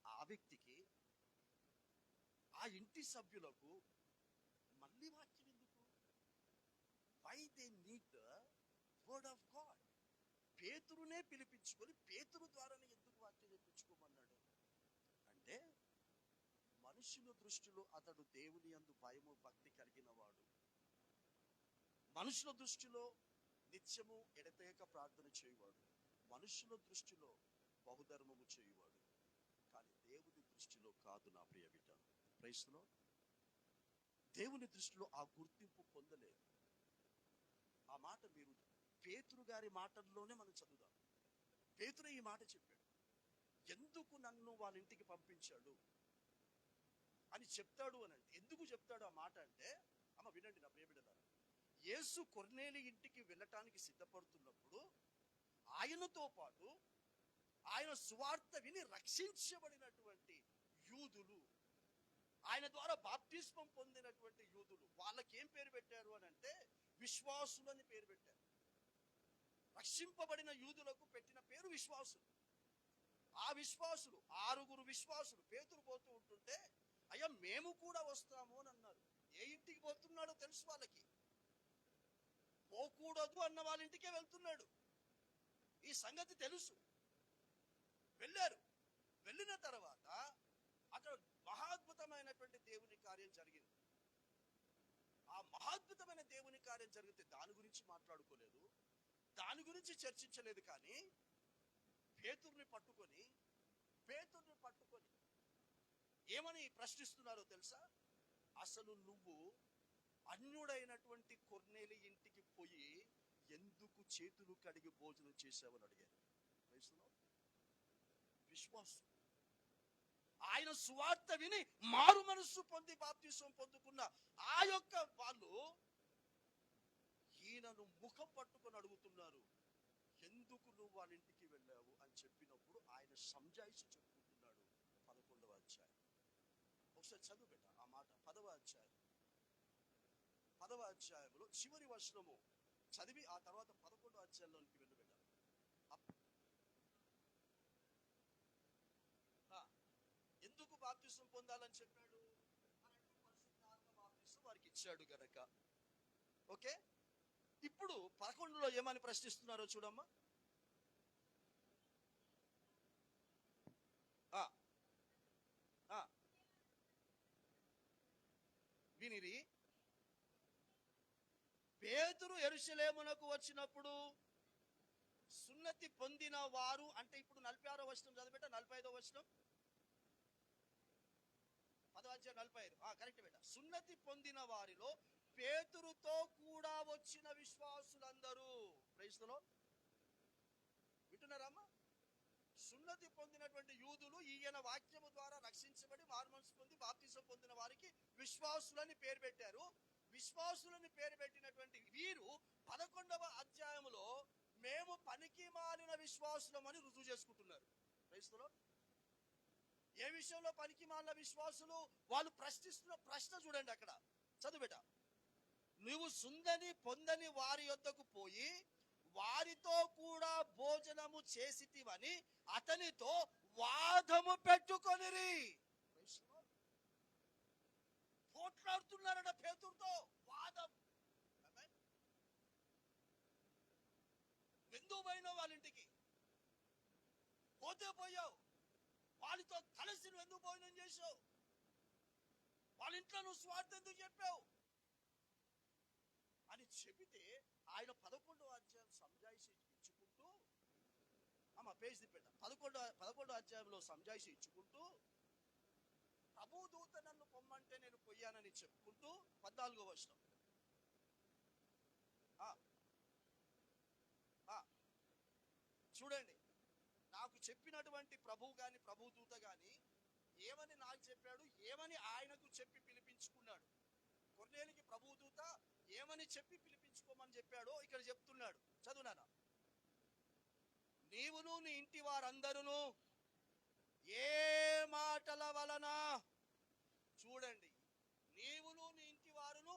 ఆ వ్యక్తికి, ఆ ఇంటి సభ్యులకు మళ్ళీ వాక్యం ఎందుకు? Why they need the word of God. పేతురునే పిలిపించుకొని పేతురు ద్వారానే ఎందుకు వాక్యం చెప్పించుకోమన్నాడు అంటే మనుషుల దృష్టిలో అతడు దేవుని యందు భయము భక్తి కలిగిన వాడు, మనుషుల దృష్టిలో నిత్యము ఎడతెగక ప్రార్థన చేయువాడు, మనుషుల దృష్టిలో బహుధర్మము చేయువాడు, కానీ దేవుని దృష్టిలో కాదు నా ప్రియ బిడ్డ. Praise the Lord. దేవుని దృష్టిలో ఆ గుర్తింపు పొందలేదు. ఆ మాట మీరు పేతురు గారి మాటల్లోనే మనం చదువుదాం. పేతురు ఈ మాట చెప్పాడు, ఎందుకు నన్ను వాళ్ళ ఇంటికి పంపించాడు అని చెప్తాడు అని అంటే, ఎందుకు చెప్తాడు ఆ మాట అంటే, అమ్మ వినండి నా ప్రియ బిడ్డలారా, యేసు కొర్నేలి ఇంటికి వెళ్ళటానికి సిద్ధపడుతున్నప్పుడు ఆయనతో పాటు ఆయన సువార్త విని రక్షించబడినటువంటి యూదులు, ఆయన ద్వారా బాప్తిస్మం పొందినటువంటి యూదులు, వాళ్ళకి ఏం పేరు పెట్టారు అని అంటే విశ్వాసులు అని పేరు పెట్టారు. రక్షింపబడిన యూదులకు పెట్టిన పేరు విశ్వాసులు. ఆ విశ్వాసులు 6 విశ్వాసులు పేతురు పోతూ ఉంటుంటే, అయ్యా మేము కూడా వస్తాము అని అన్నారు. ఏ ఇంటికి పోతున్నాడో తెలుసు వాళ్ళకి, పోకూడదు అన్న వాళ్ళ ఇంటికే వెళ్తున్నాడు. ఈ సంగతి తెలుసు. వెళ్ళారు. వెళ్ళిన తర్వాత అక్కడ మహాద్భుతమైనటువంటి దేవుని కార్యం జరిగింది. ఆ మహాద్భుతమైన దేవుని కార్యం జరిగితే దాని గురించి మాట్లాడుకోలేదు, దాని గురించి చర్చించలేదు. కానీ పేతుర్ని పట్టుకొని ఏమని ప్రశ్నిస్తున్నారో తెలుసా? అసలు నువ్వు అన్యుడైనటువంటి కొర్నేలి ఇంటికి పోయి ఎందుకు చేతులు కడిగి భోజనం చేశావని అడిగారు. విశ్వాసం. ఆయన సువార్త విని మారు మనస్సు పొంది బాప్తిసం పొందుకున్న ఆ యొక్క వాళ్ళు ఈయనను ముఖం పట్టుకొని అడుగుతున్నారు, ఎందుకు నువ్వు వాళ్ళ ఇంటికి వెళ్ళావు అని చెప్పినప్పుడు ఆయన సంజాయిషి చెప్పుకుంటున్నాడు. 11వ అధ్యాయం ఒకసారి చదువు పెట్ట ఆ మాట. 10వ అధ్యాయంలో చివరి వచనము చదివి ఆ తర్వాత 11వ అధ్యాయంలోనికి వెళ్ళు బిడ్డ. ఎందుకు బాప్తిసం పొందాలని చెప్పాడు పరిశుద్ధాత్మ బాప్తిసం వారికి ఇచ్చాడు గనక. ఓకే, ఇప్పుడు 11లో ఏమని ప్రశ్నిస్తున్నారో చూడమ్మా. వినిరి, పేతురు యెరూషలేమునకు వచ్చినప్పుడు సున్నతి పొందిన వారు అంటే, ఇప్పుడు 46వ వచనం చదివేట, 45వ వచనం 10వ అధ్యాయం 45 కరెక్ట్ బేట. సున్నతి పొందిన వారిలో పేతురుతో కూడా వచ్చిన విశ్వాసులందరూ, ప్రైజ్ ది లార్డ్, వింటున్నారమ్మా? సున్నతి పొందినటువంటి యూదులు ఈయన వాక్యము ద్వారా రక్షించబడి మారుమనసు పొంది బాప్తిసం పొందిన వారికి విశ్వాసులని పేరు పెట్టారు. విశ్వాసులని పేరు పెట్టినటువంటి వీరు 11వ అధ్యాయములో మేము పనికి మాలిన విశ్వాసులం అని రుజువు చేసుకుంటున్నారు. Praise the lord. ఏ విషయంలో పనికి మాలిన విశ్వాసులు? వాళ్ళు ప్రశ్నిస్తున్న ప్రశ్న చూడండి అక్కడ, చదువుబెట. నువ్వు సుందని పొందని వారి యొద్దకు పోయి వారితో కూడా భోజనము చేసితివని అతనితో వాదము పెట్టుకొనిరి. పోట్లాడుతున్నారట పేతురుతో, వాదం. ఎందుకు పోయినావు వాళ్ళ ఇంటికి? పోతే పోయావు, వాళ్ళతో కలిసి నువ్వు ఎందుకు భోజనం చేసావు? వాళ్ళ ఇంట్లో నువ్వు స్వార్థం ఎందుకు చెప్పావు అని చెబితే ఆయన 11వ అధ్యాయం సంజాయిషి ఇచ్చుకుంటూ, పేజ్ తిప్పెట్ట, 11వ అధ్యాయంలో సంజాయిషి ఇచ్చుకుంటూ, ప్రభు దూత నన్ను పొమ్మంటే నేను పోయానని చెప్పుకుంటూ 14వ వచనం చూడండి. నాకు చెప్పినటువంటి ప్రభువు గాని ప్రభు దూత గాని ఏమని నాకు చెప్పాడు, ఏమని ఆయనకు చెప్పి పిలిపించుకున్నాడు. కొర్నేలికి ప్రభు దూత ఏమని చెప్పి పిలిపించుకోమని చెప్పాడో ఇక్కడ చెప్తున్నాడు. చదువునానా. నీవును నీ ఇంటి వారందరూ ఏ మాటల వలన, చూడండి, నీవును నీ ఇంటి వారును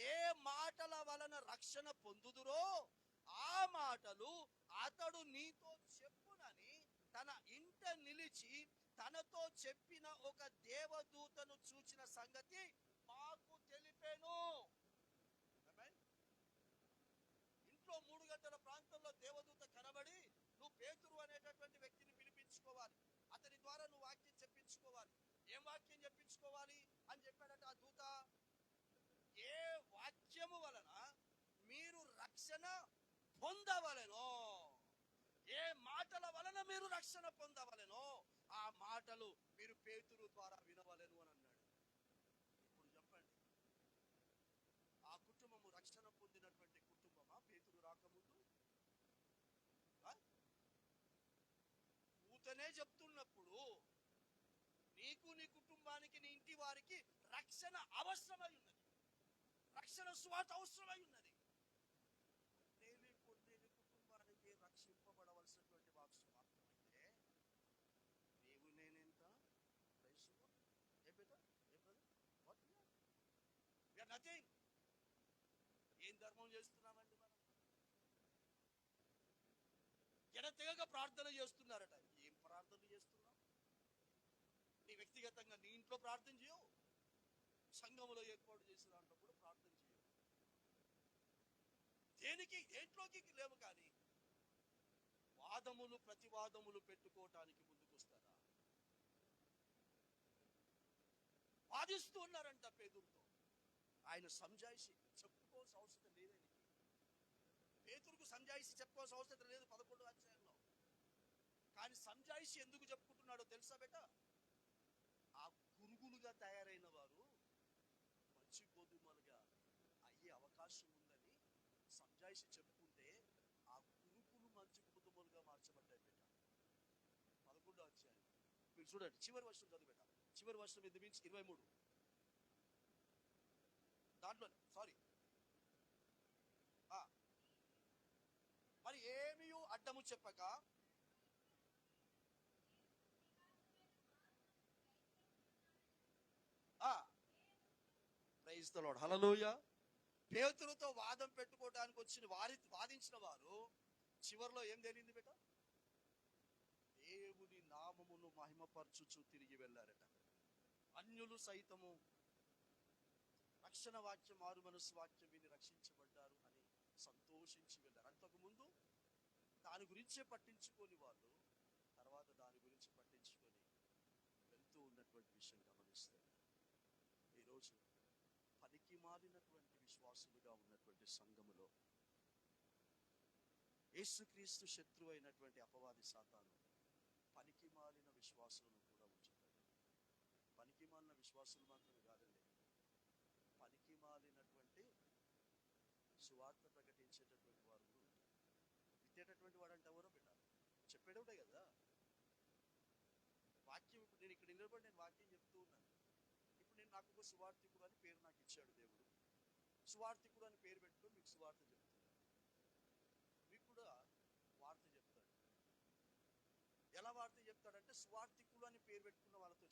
ఏ మాటల వలన రక్షణ పొందుదురో ఆ మాటలు అతడు నీతో చెప్పునని తన ఇంట నిలిచి తనతో చెప్పిన ఒక దేవదూతను చూచిన సంగతి మాకు తెలిపెను. ఇంట్లో 3 గంటల ప్రాంతంలో దేవదూత కనబడి, నువ్వు పేతురు అనేటటువంటి వ్యక్తిని పిలిపించుకోవాలి, అతని ద్వారా నువ్వు వాక్యం చెప్పించుకోవాలి, ఏం వాక్యం చెప్పించుకోవాలి అని చెప్పాడట ఆ దూత. ఏ వాక్యము వలన మీరు రక్షణ పొందవలెనో, ఏ మాటల వలన మీరు రక్షణ పొందవలెనో ఆ మాటలు మీరు పేతురు ద్వారా వినవలెను అని అన్నాడు. ఇప్పుడు చెప్పండి, ఆ కుటుంబము రక్షణ పొందినటువంటి కుటుంబమా పేతురు రాకముందు? దూతనే చెప్తున్నప్పుడు నీకు, నీ కుటుంబానికి, నీ ఇంటి వారికి రక్షణ అవసరమై ఉన్నది, రక్షణ సువార్త అవసరమై ఉన్నది. నేను కుటుంబానికి రక్షింపబడవలసినటువంటి వాక్యమైతే నీవు నేనెంత నథింగ్. ఏం ధర్మం చేస్తున్నామండి మనం? ఎడతెగక ప్రార్థన చేస్తున్నారట. ఏం ప్రార్థన చేస్తున్నావు? నీ వ్యక్తిగతంగా నీ ఇంట్లో ప్రార్థన చేయవు, సంఘములో ఏర్పాటు చేసిన దాంట్లో కూడా ప్రార్థన చేయవు. దేనికి దేంట్లోకి లేవు. కానీ వాదములు ప్రతివాదములు పెట్టుకోవటానికి ముందుకొస్తారా? వాదిస్తూ ఉన్నారంట పేతురుతో. ఆయన సంజాయిషి చెప్పుకోవాల్సిన అవసరం లేదు. పేతురుకు సంజాయిషి చెప్పుకోవాల్సిన అవసరం లేదు 11వ అధ్యాయంలో. కానీ సంజాయిషి ఎందుకు చెప్పుకుంటున్నాడో తెలుసా బేట? ఆ పురుగులుగా తయారైన వారు మంచి గోధుమలుగా అయ్యే అవకాశం ఉందని సంజాయిషి చెప్పుకుంటే ఆ పురుగులు మంచి గోధుమలుగా మార్చబడ్డాయి బేట. 11వ అధ్యాయం మీరు చూడండి, చివరి వర్షం చదువు బేట. చివరి వర్షం ఇది మీన్స్ 23 దాంట్లో మరి ఏమీ అడ్డము చెప్పక ప్రైజ్ ది లార్డ్, హల్లెలూయా. పేతురుతో వాదం పెట్టుకోవడానికి వచ్చిన వాదించిన వారు చివరిలో ఏం తెలియంది బేట? దేవుని నామమును మహిమపరచుచు తిరిగి వెళ్ళారట. అన్యులు సైతము రక్షణ వాక్యం, మారు మనసు వాక్యం విని రక్షించబడ్డారు అని సంతోషించి వెళ్ళారు. అంతకుముందు దాని గురించే పట్టించుకొని వాళ్ళు తర్వాత దాని గురించి పట్టించుకొని వెళ్తూ ఉన్నటువంటి విషయం గమనిస్తే, ఈరోజు పనికి మాలినటువంటి విశ్వాసులుగా ఉన్నటువంటి సంఘములో యేసుక్రీస్తు శత్రువు అయినటువంటి అపవాది సాతాను పనికి మాలిన విశ్వాసులను కూడా ఉంచుతాడు. పనికి మాలిన విశ్వాసులు మాత్రమే కాదండి, పనికి మాలినటువంటి సువార్త ప్రకటించేటటువంటి వారు కూడా ఉంటారు. విత్తేటటువంటి వాడు అంటే ఎవరో బిడ్డ చెప్పేటోడే కదా వాక్యం. ఇప్పుడు నేను ఇక్కడ నిలబడి నేను వాక్యం చెప్తూ ఉన్నాను. ఇప్పుడు నేను నాకు ఒక సువార్థికుడు అని పేరు నాకు ఇచ్చాడు దేవుడు. సువార్థికుడు అని పేరు పెట్టుకొని మీకు సువార్త చెప్తున్నాను. మీకు కూడా వార్త చెప్తాడు. ఎలా వార్త చెప్తాడంటే సువార్థికుడు అని పేరు పెట్టుకున్న వాళ్ళతో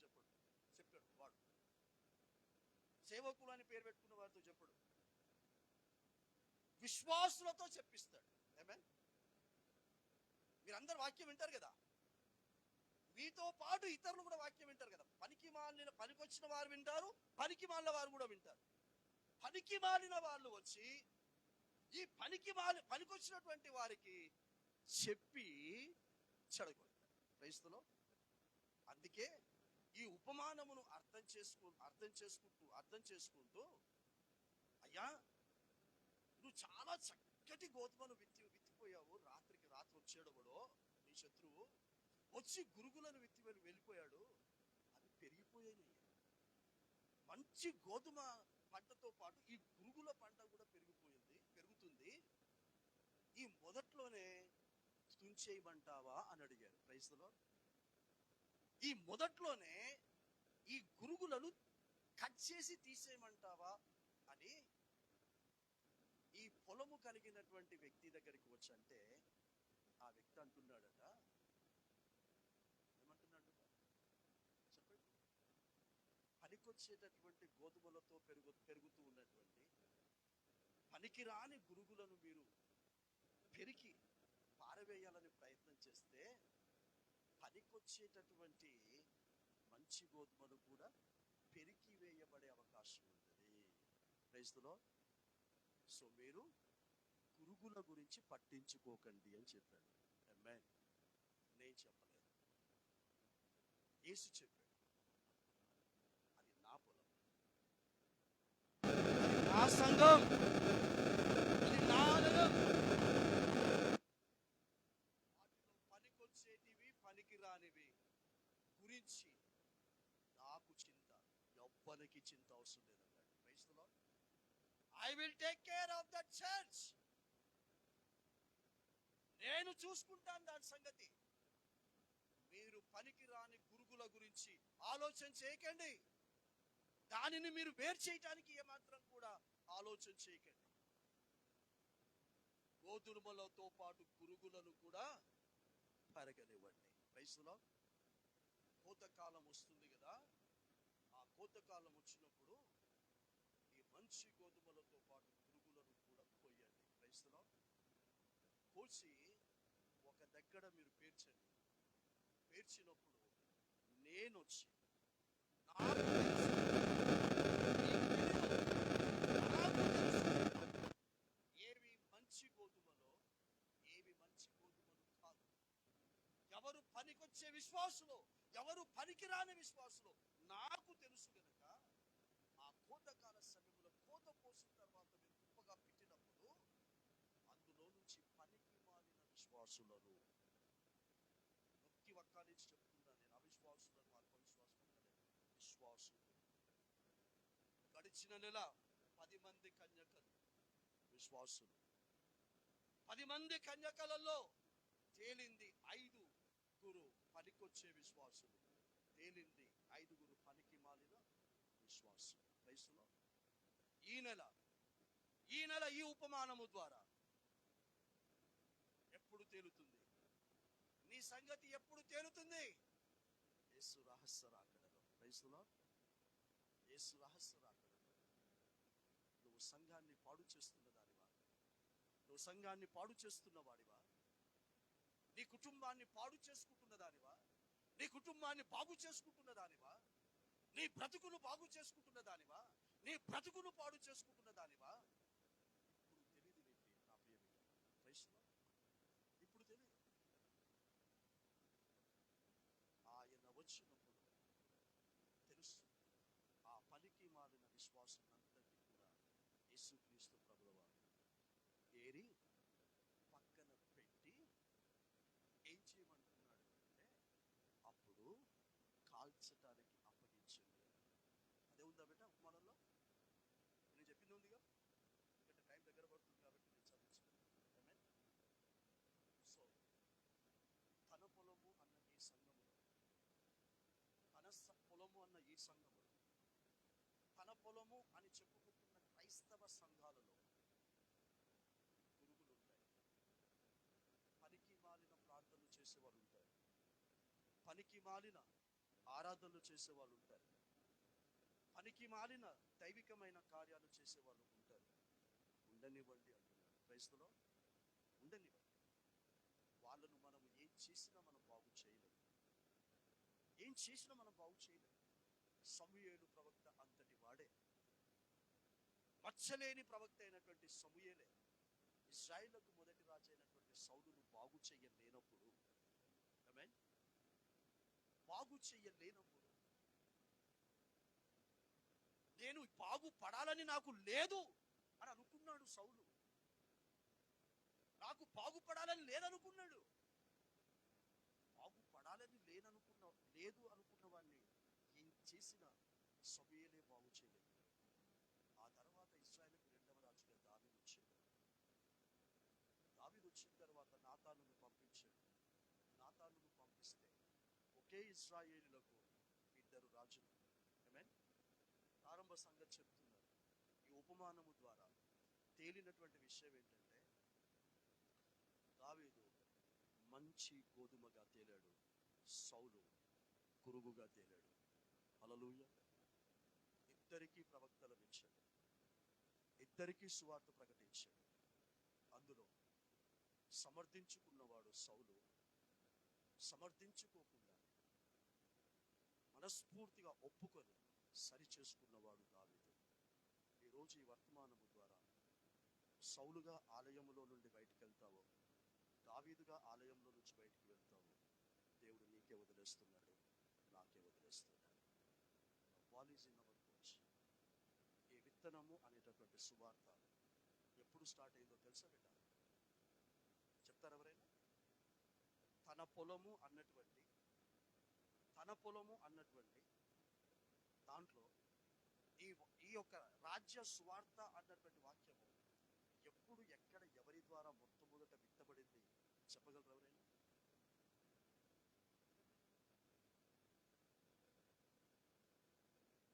చెప్పాడు వాడు. సేవకులు అని పేరు పెట్టుకున్న వారితో చెప్పడు, విశ్వాసులతో చెప్పిస్తాడు. ఆమేన్. మీరందరూ వాక్యం వింటారు కదా, మీతో పాటు ఇతరులు కూడా వాక్యం వింటారు కదా. పనికొచ్చిన వారు వింటారు, పనికి మాలిన వారు కూడా వింటారు. పనికి మాలిన వాళ్ళు వచ్చి ఈ పనికొచ్చినటువంటి వారికి చెప్పి చెడగొడతారు. క్రైస్తవులు అందుకే ఈ ఉపమానమును అర్థం చేసుకుంటూ అయ్యా నువ్వు చాలా చక్కటి గోధుమను విత్తిపోయావు, రాత్రికి రాత్రి వచ్చేటప్పుడు నీ శత్రువు వచ్చి గురుగులను వెళ్ళిపోయాడు, అవి పెరిగిపోయాయి. మంచి గోధుమ పంటతో పాటు ఈ గురుగుల పంట కూడా పెరుగుతుంది. ఈ మొదట్లోనే తుంచేయమంటావా అని అడిగారు. Praise the Lord. ఈ మొదట్లోనే ఈ గురుగులను కట్ చేసి తీసేయమంటావా అని ఈ పొలము కలిగినటువంటి వ్యక్తి దగ్గరికి వచ్చంటే ఆ వ్యక్తి అంటున్నాడట, ఏమంటున్నాడు చెప్పండి? పనికొచ్చేటటువంటి గోధుమలతో పెరుగుతూ ఉన్నటువంటి పనికిరాని గురుగులను మీరు పెరికి పారవేయాలని ప్రయత్నం చేస్తే పనికొచ్చేటటువంటి మంచి గోధుమలు కూడా పెరికి వేయబడే అవకాశం ఉంటుంది. Praise the lord. సో మీరు గురుగుల గురించి పట్టించుకోకండి అని చెప్పాడు. ఆమేన్. నేను చెప్పలేదు, యేసు చెప్పాడు. ఆనందం, అది నా ఆనందం. వాటిలో పనికొచ్చేటివి పనికి రానివి గురించి నాకు చింత, ఎవ్వరికి చింత అవసరం లేదన్నాడు. Praise the Lord. I will take care of that church. నేను చూసుకుంటాను దాని సంగతి. మీరు పనికి రాని గురుగుల గురించి ఆలోచన చేయకండి. దానిని మీరు వేరు చేయటానికి ఏమాత్రం కూడా ఆలోచన చేయకండి. గోధుమలతో పాటు పురుగులను కూడా పెరగనివ్వండి. Praise the Lord. కోతకాలం వస్తుంది కదా, ఆ కోతకాలం వచ్చినప్పుడు ఈ మంచి గోధుమలతో పాటు పురుగులను కూడా కొయ్యండి. Praise the lord. కోసి ఒక దగ్గర మీరు పేర్చండి. పేర్చినప్పుడు నేను వచ్చి నాకు తెలుసు, మీకు తెలియదు, నాకు తెలుసు ఏవి మంచి గోధుమలో ఏవి మంచి గోధుమలు కాదు. ఎవరు పనికొచ్చే విశ్వాసులో, ఎవరు పనికిరాని విశ్వాసులో నాకు తెలుసు గనక ఆ కోతకాల సమయంలో కోత పోసిన తర్వాత మీరు కుప్పగా పెట్టినప్పుడు అందులో నుంచి పనికి మాలిన విశ్వాసులను నొక్కి వక్కాలించి చెప్తున్నాను. నేను అవిశ్వాసులను అల్పవిశ్వాసులు విశ్వాసులు. గడిచిన నెల 10 మంది కన్యకలు విశ్వాసులు. 10 మంది కన్యకలలో తేలింది 5 పనికొచ్చే విశ్వాసులు, తేలింది 5 పనికి మాలిన విశ్వాసులు. Praise the Lord. ఈ నెల ఈ ఉపమానము ద్వారా ఎప్పుడు తేలుతుంది? నీ సంగతి ఎప్పుడు తేలుతుంది? యేసు రహస్య రాకడలో. Praise the lord. యేసు రహస్య రాకడలో. నువ్వు సంఘాన్ని పాడు చేస్తున్న దానివా? నువ్వు సంఘాన్ని పాడు చేస్తున్న వాడివా? నీ కుటుంబాన్ని పాడు చేసుకుంటున్న దానివా? నీ కుటుంబాన్ని బాగు చేసుకుంటున్న దానివా? నీ బ్రతుకును బాగు చేసుకుంటున్న దానివా? నీ బ్రతుకును పాడు చేసుకుంటున్న దానివా? ఇప్పుడు తెలియదు నీకు నా ప్రియ బిడ్డ. Praise the Lord. ఇప్పుడు తెలియదు. ఆయన వచ్చినప్పుడు తెలుస్తుంది. ఆ పనికి మాలిన విశ్వాసులందరినీ కూడా యేసుక్రీస్తు ప్రభువారు ఏరి పక్కన పెట్టి ఏం చేయమంటున్నాడు అంటే, అప్పుడు కాల్చటానికి అప్పగించండి. అదే ఉందా బిడ్డ ఉపమానంలో? నేను చెప్పింది ఉందిగా, ఎందుకంటే టైం దగ్గర పడుతుంది కాబట్టి నేను చదివించలేదు. సో తన పొలము అన్న ఈ సంఘములో, తన పొలము అన్న ఈ సంఘములో, తన పొలము అని చెప్పుకుంటున్న క్రైస్తవ సంఘాలలో పురుగులు ఉంటాయి. పనికి మాలిన ప్రార్థనలు చేసేవాళ్ళు ఉంటారు. పనికి మాలిన ఆరాధనలు చేసేవాళ్ళు ఉంటారు. పనికి మాలిన దైవికమైన కార్యాలు చేసేవాళ్ళు ఉంటారు. ఉండనివ్వండి అంటున్నాడు. Praise the Lord. ఉండనివ్వండి. వాళ్ళను మనము ఏం చేసినా మనం బాగు చేయలేము. ఏం చేసినా మనం బాగు చేయలేము. సమూయేలు ప్రవక్త అంతటి వాడే, మచ్చలేని ప్రవక్త అయినటువంటి సమూయేలే ఇశ్రాయేలుకు మొదటి రాజు అయినటువంటి సౌలును బాగు చేయలేనప్పుడు, ఆమేన్, బాగు చేయలేనప్పుడు, నేను బాగుపడాలని నాకు లేదు అని అనుకున్నాడు సౌలు. నాకు బాగుపడాలని లేదనుకున్నాడు. బాగుపడాలని లేదు అనుకున్న వాడిని ఏం చేసినా సమూయేలే బాగు చేయలేదు. ఆ తర్వాత ఇశ్రాయేలుకు రెండవ రాజుగా దావీదు వచ్చాడు. దావీదు వచ్చిన తర్వాత నాతానును పంపించాడు. నాతానును పంపిస్తే ఒకే ఇశ్రాయేలులకు 2 రాజులు. ఆమేన్. ప్రారంభ సంగతి చెప్తున్నారు. ఈ ఉపమానము ద్వారా తేలినటువంటి విషయం ఏంటంటే, దావీదు మంచి గోధుమగా తేలాడు, సౌలు పురుగుగా తేలాడు. హల్లెలూయా. ఇద్దరికీ ప్రవక్తలను ఇచ్చాడు, ఇద్దరికీ సువార్త ప్రకటించాడు. అందులో సమర్థించుకున్నవాడు సౌలు, సమర్థించుకోకుండా మనస్ఫూర్తిగా ఒప్పుకొని సరి చేసుకున్నవాడు దావీదు. ఈరోజు ఈ వర్తమానము ద్వారా సౌలుగా ఆలయములో నుండి బయటికి వెళ్తావో, దావీదుగా ఆలయంలో నుంచి బయటికి వెళ్తావో, దేవుడు నీకే వదిలేస్తున్నాడు, నాకే వదిలేస్తున్నాడు. What is in our coach? ఏ విత్తనము అనేటటువంటి సువార్త ఎప్పుడు స్టార్ట్ అయిందో తెలుసా బిడ్డ? చెప్తారు ఎవరైనా? తన పొలము అన్నటువంటి దాంట్లో ఈ ఈ యొక్క రాజ్య సువార్త అన్నటువంటి వాక్యము ఎప్పుడు, ఎక్కడ, ఎవరి ద్వారా మొట్టమొదట విత్తబడింది చెప్పగలరు ఎవరైనా?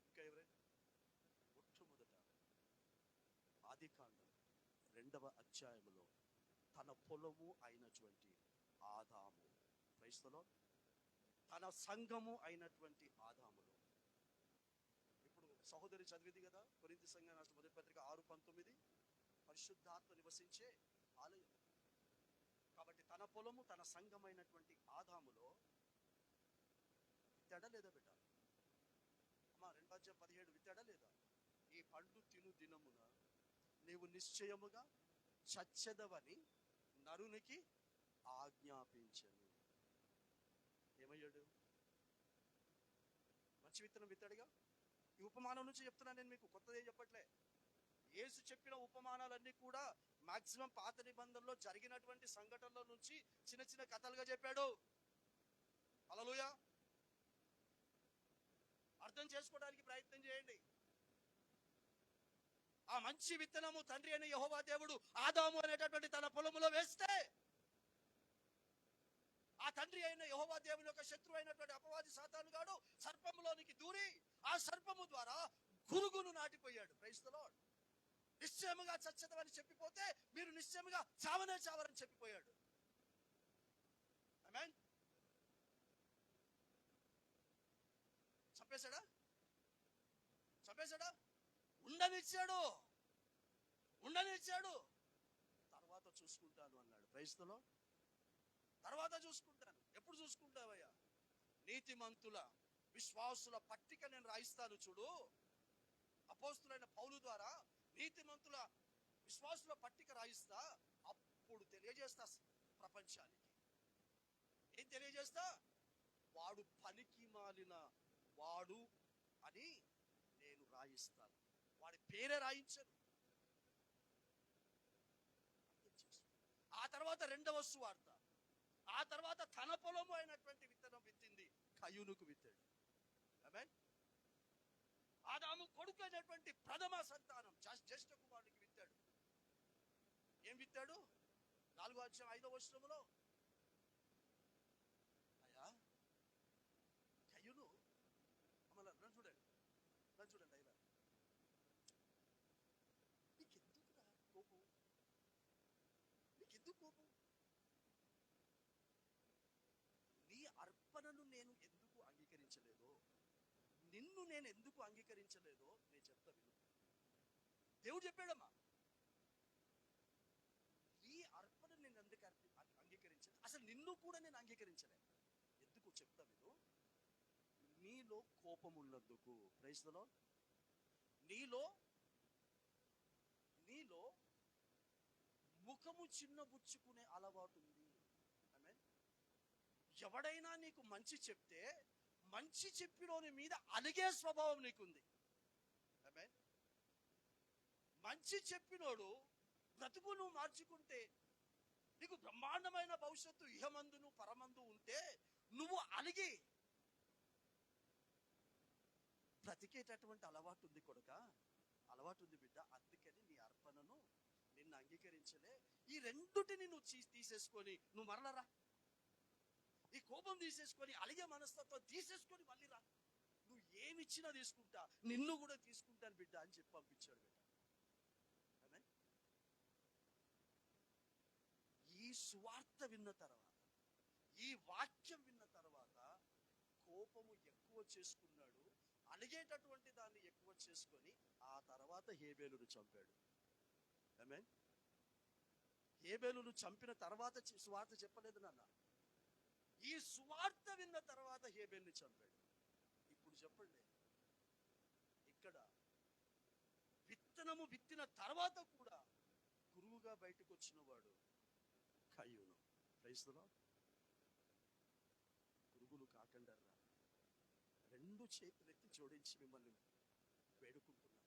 ఇంకా ఎవరైనా? మొట్టమొదట ఆదికాండం 2వ అధ్యాయములో తన పొలము అయినటువంటి ఆదాము, క్రైస్తలో తన సంఘము అయినటువంటి ఆదాములో. ఇప్పుడు సహోదరి చదివింది కదా, కొరింథీ సంఘం రాసిన మొదటి పత్రిక 6:19, పరిశుద్ధాత్మ నివసించే ఆలయం. కాబట్టి తన పొలము, తన సంఘమైనటువంటి ఆదాములో విత్తాడా లేదా బిడ్డ? అమ్మా 2:17 విత్తాడా లేదా? ఈ పండు తిను దినమున నీవు నిశ్చయముగా చచ్చెదవని నరునికి ఆజ్ఞాపించను. ఏమయ్యాడు? మంచి విత్తనం విత్తాడుగా. ఈ ఉపమానం నుంచి చెప్తున్నా నేను మీకు, కొత్తదే చెప్పట్లే. యేసు చెప్పిన ఉపమానాలన్నీ కూడా మాక్సిమం పాత నిబంధనలో జరిగినటువంటి సంఘటనల నుంచి చిన్న చిన్న కథలుగా చెప్పాడు. హల్లెలూయా. అర్థం చేసుకోవడానికి ప్రయత్నం చేయండి. ఆ మంచి విత్తనము తండ్రి అయిన యెహోవా దేవుడు ఆదాము అనేటటువంటి తన పొలములో వేస్తే, ఆ తండ్రి అయిన యెహోవా దేవుని యొక్క శత్రువు అయినటువంటి అపవాది సాతాను గాడు సర్పములోనికి దూరి ఆ సర్పము ద్వారా గురుగును నాటిపోయాడు. Praise the Lord. నిశ్చయముగా చచ్చదవని చెప్పిపోతే మీరు నిశ్చయముగా చావరని చెప్పిపోయాడు. ఆమేన్. చంపేశాడా? ఉండనిచ్చాడు. తర్వాత చూసుకుంటాను అన్నాడు. Praise the Lord. తర్వాత చూసుకుంటాను. ఎప్పుడు చూసుకుంటావయ్యా? నీతిమంతుల విశ్వాసుల పట్టిక నేను రాయిస్తాను చూడు. అపోస్తులైన పౌలు ద్వారా నీతిమంతుల విశ్వాసుల పట్టిక రాయిస్తా. అప్పుడు తెలియజేస్తా ప్రపంచానికి. ఏం తెలియజేస్తా? వాడు పనికి మాలిన వాడు అని నేను రాయిస్తాను. వాడి పేరే రాయించను. ఆ తర్వాత 2వ సువార్త, ఆ తర్వాత తన పొలము అయినటువంటి విత్తనం విత్తింది కయ్యూనుకు విత్తాడు. ఆమేన్. ఆదాము కొడుకు అయినటువంటి ప్రథమ సంతానం జ్యేష్ఠ కుమారునికి విత్తాడు. ఏం విత్తాడు? 4వ అధ్యాయం 5వ వచనములో, అయ్యా కయ్యూను నన్ను చూడండి అయ్యా, నీకెందుకురా కోపం? నీకెందుకు కోపం? నీ అర్పణను నేను ఎందుకు అంగీకరించలేదో, నిన్ను నేను ఎందుకు అంగీకరించలేదో నేను చెప్తా విను. దేవుడు చెప్పాడమ్మా, నీ అర్పణ నేను ఎందుకు అంగీకరించలేదు, అసలు నిన్ను కూడా నేను అంగీకరించలే. ఎందుకు చెప్తా విను. నీలో కోపం ఉన్నందుకు. Praise the Lord. నీలో ముఖము చిన్నబుచ్చుకునే అలవాటు ఉంది. ఆమేన్. ఎవడైనా నీకు మంచి చెప్తే మంచి చెప్పినోని మీద అలిగే స్వభావం నీకుంది. ఆమేన్. మంచి చెప్పినోడు బ్రతుకు నువ్వు మార్చుకుంటే, నీకు బ్రహ్మాండమైన భవిష్యత్తు ఇహమందును పరమందు ఉంటే, నువ్వు అలిగి బ్రతికేటటువంటి అలవాటు ఉంది కొడుక, అలవాటు ఉంది బిడ్డ. అందుకని నీ అర్పణను నిన్ను అంగీకరించలే. ఈ రెండుటిని నువ్వు తీసేసుకొని నువ్వు మరలరా. ఈ కోపం తీసేసుకొని, అలిగే మనస్తత్వం తీసేసుకొని మళ్ళీ రా. నువ్వు ఏమిచ్చినా తీసుకుంటా, నిన్ను కూడా తీసుకుంటాను బిడ్డ అని చెప్పి పంపించాడు బిడ్డ. ఆమేన్. ఈ సువార్త విన్న తర్వాత, ఈ వాక్యం విన్న తర్వాత కోపము ఎక్కువ చేసుకున్నాడు. అలిగేటటువంటి దాన్ని ఎక్కువ చేసుకొని ఆ తర్వాత హేబేలును చంపాడు. ఆమేన్. హేబేలును చంపిన తర్వాత సువార్త చెప్పలేదు నాన్న. ఈ సువార్త విన్న తర్వాత హేబేలుని చంపాడు. ఇప్పుడు చెప్పండి, ఇక్కడ విత్తనము విత్తిన తర్వాత కూడా గురువుగా బయటకు వచ్చిన వాడు కయ్యూను. Praise the lord. గురుగులు కాకండి రా. 2 చేతులెత్తి జోడించి మిమ్మల్ని వేడుకుంటున్నాను.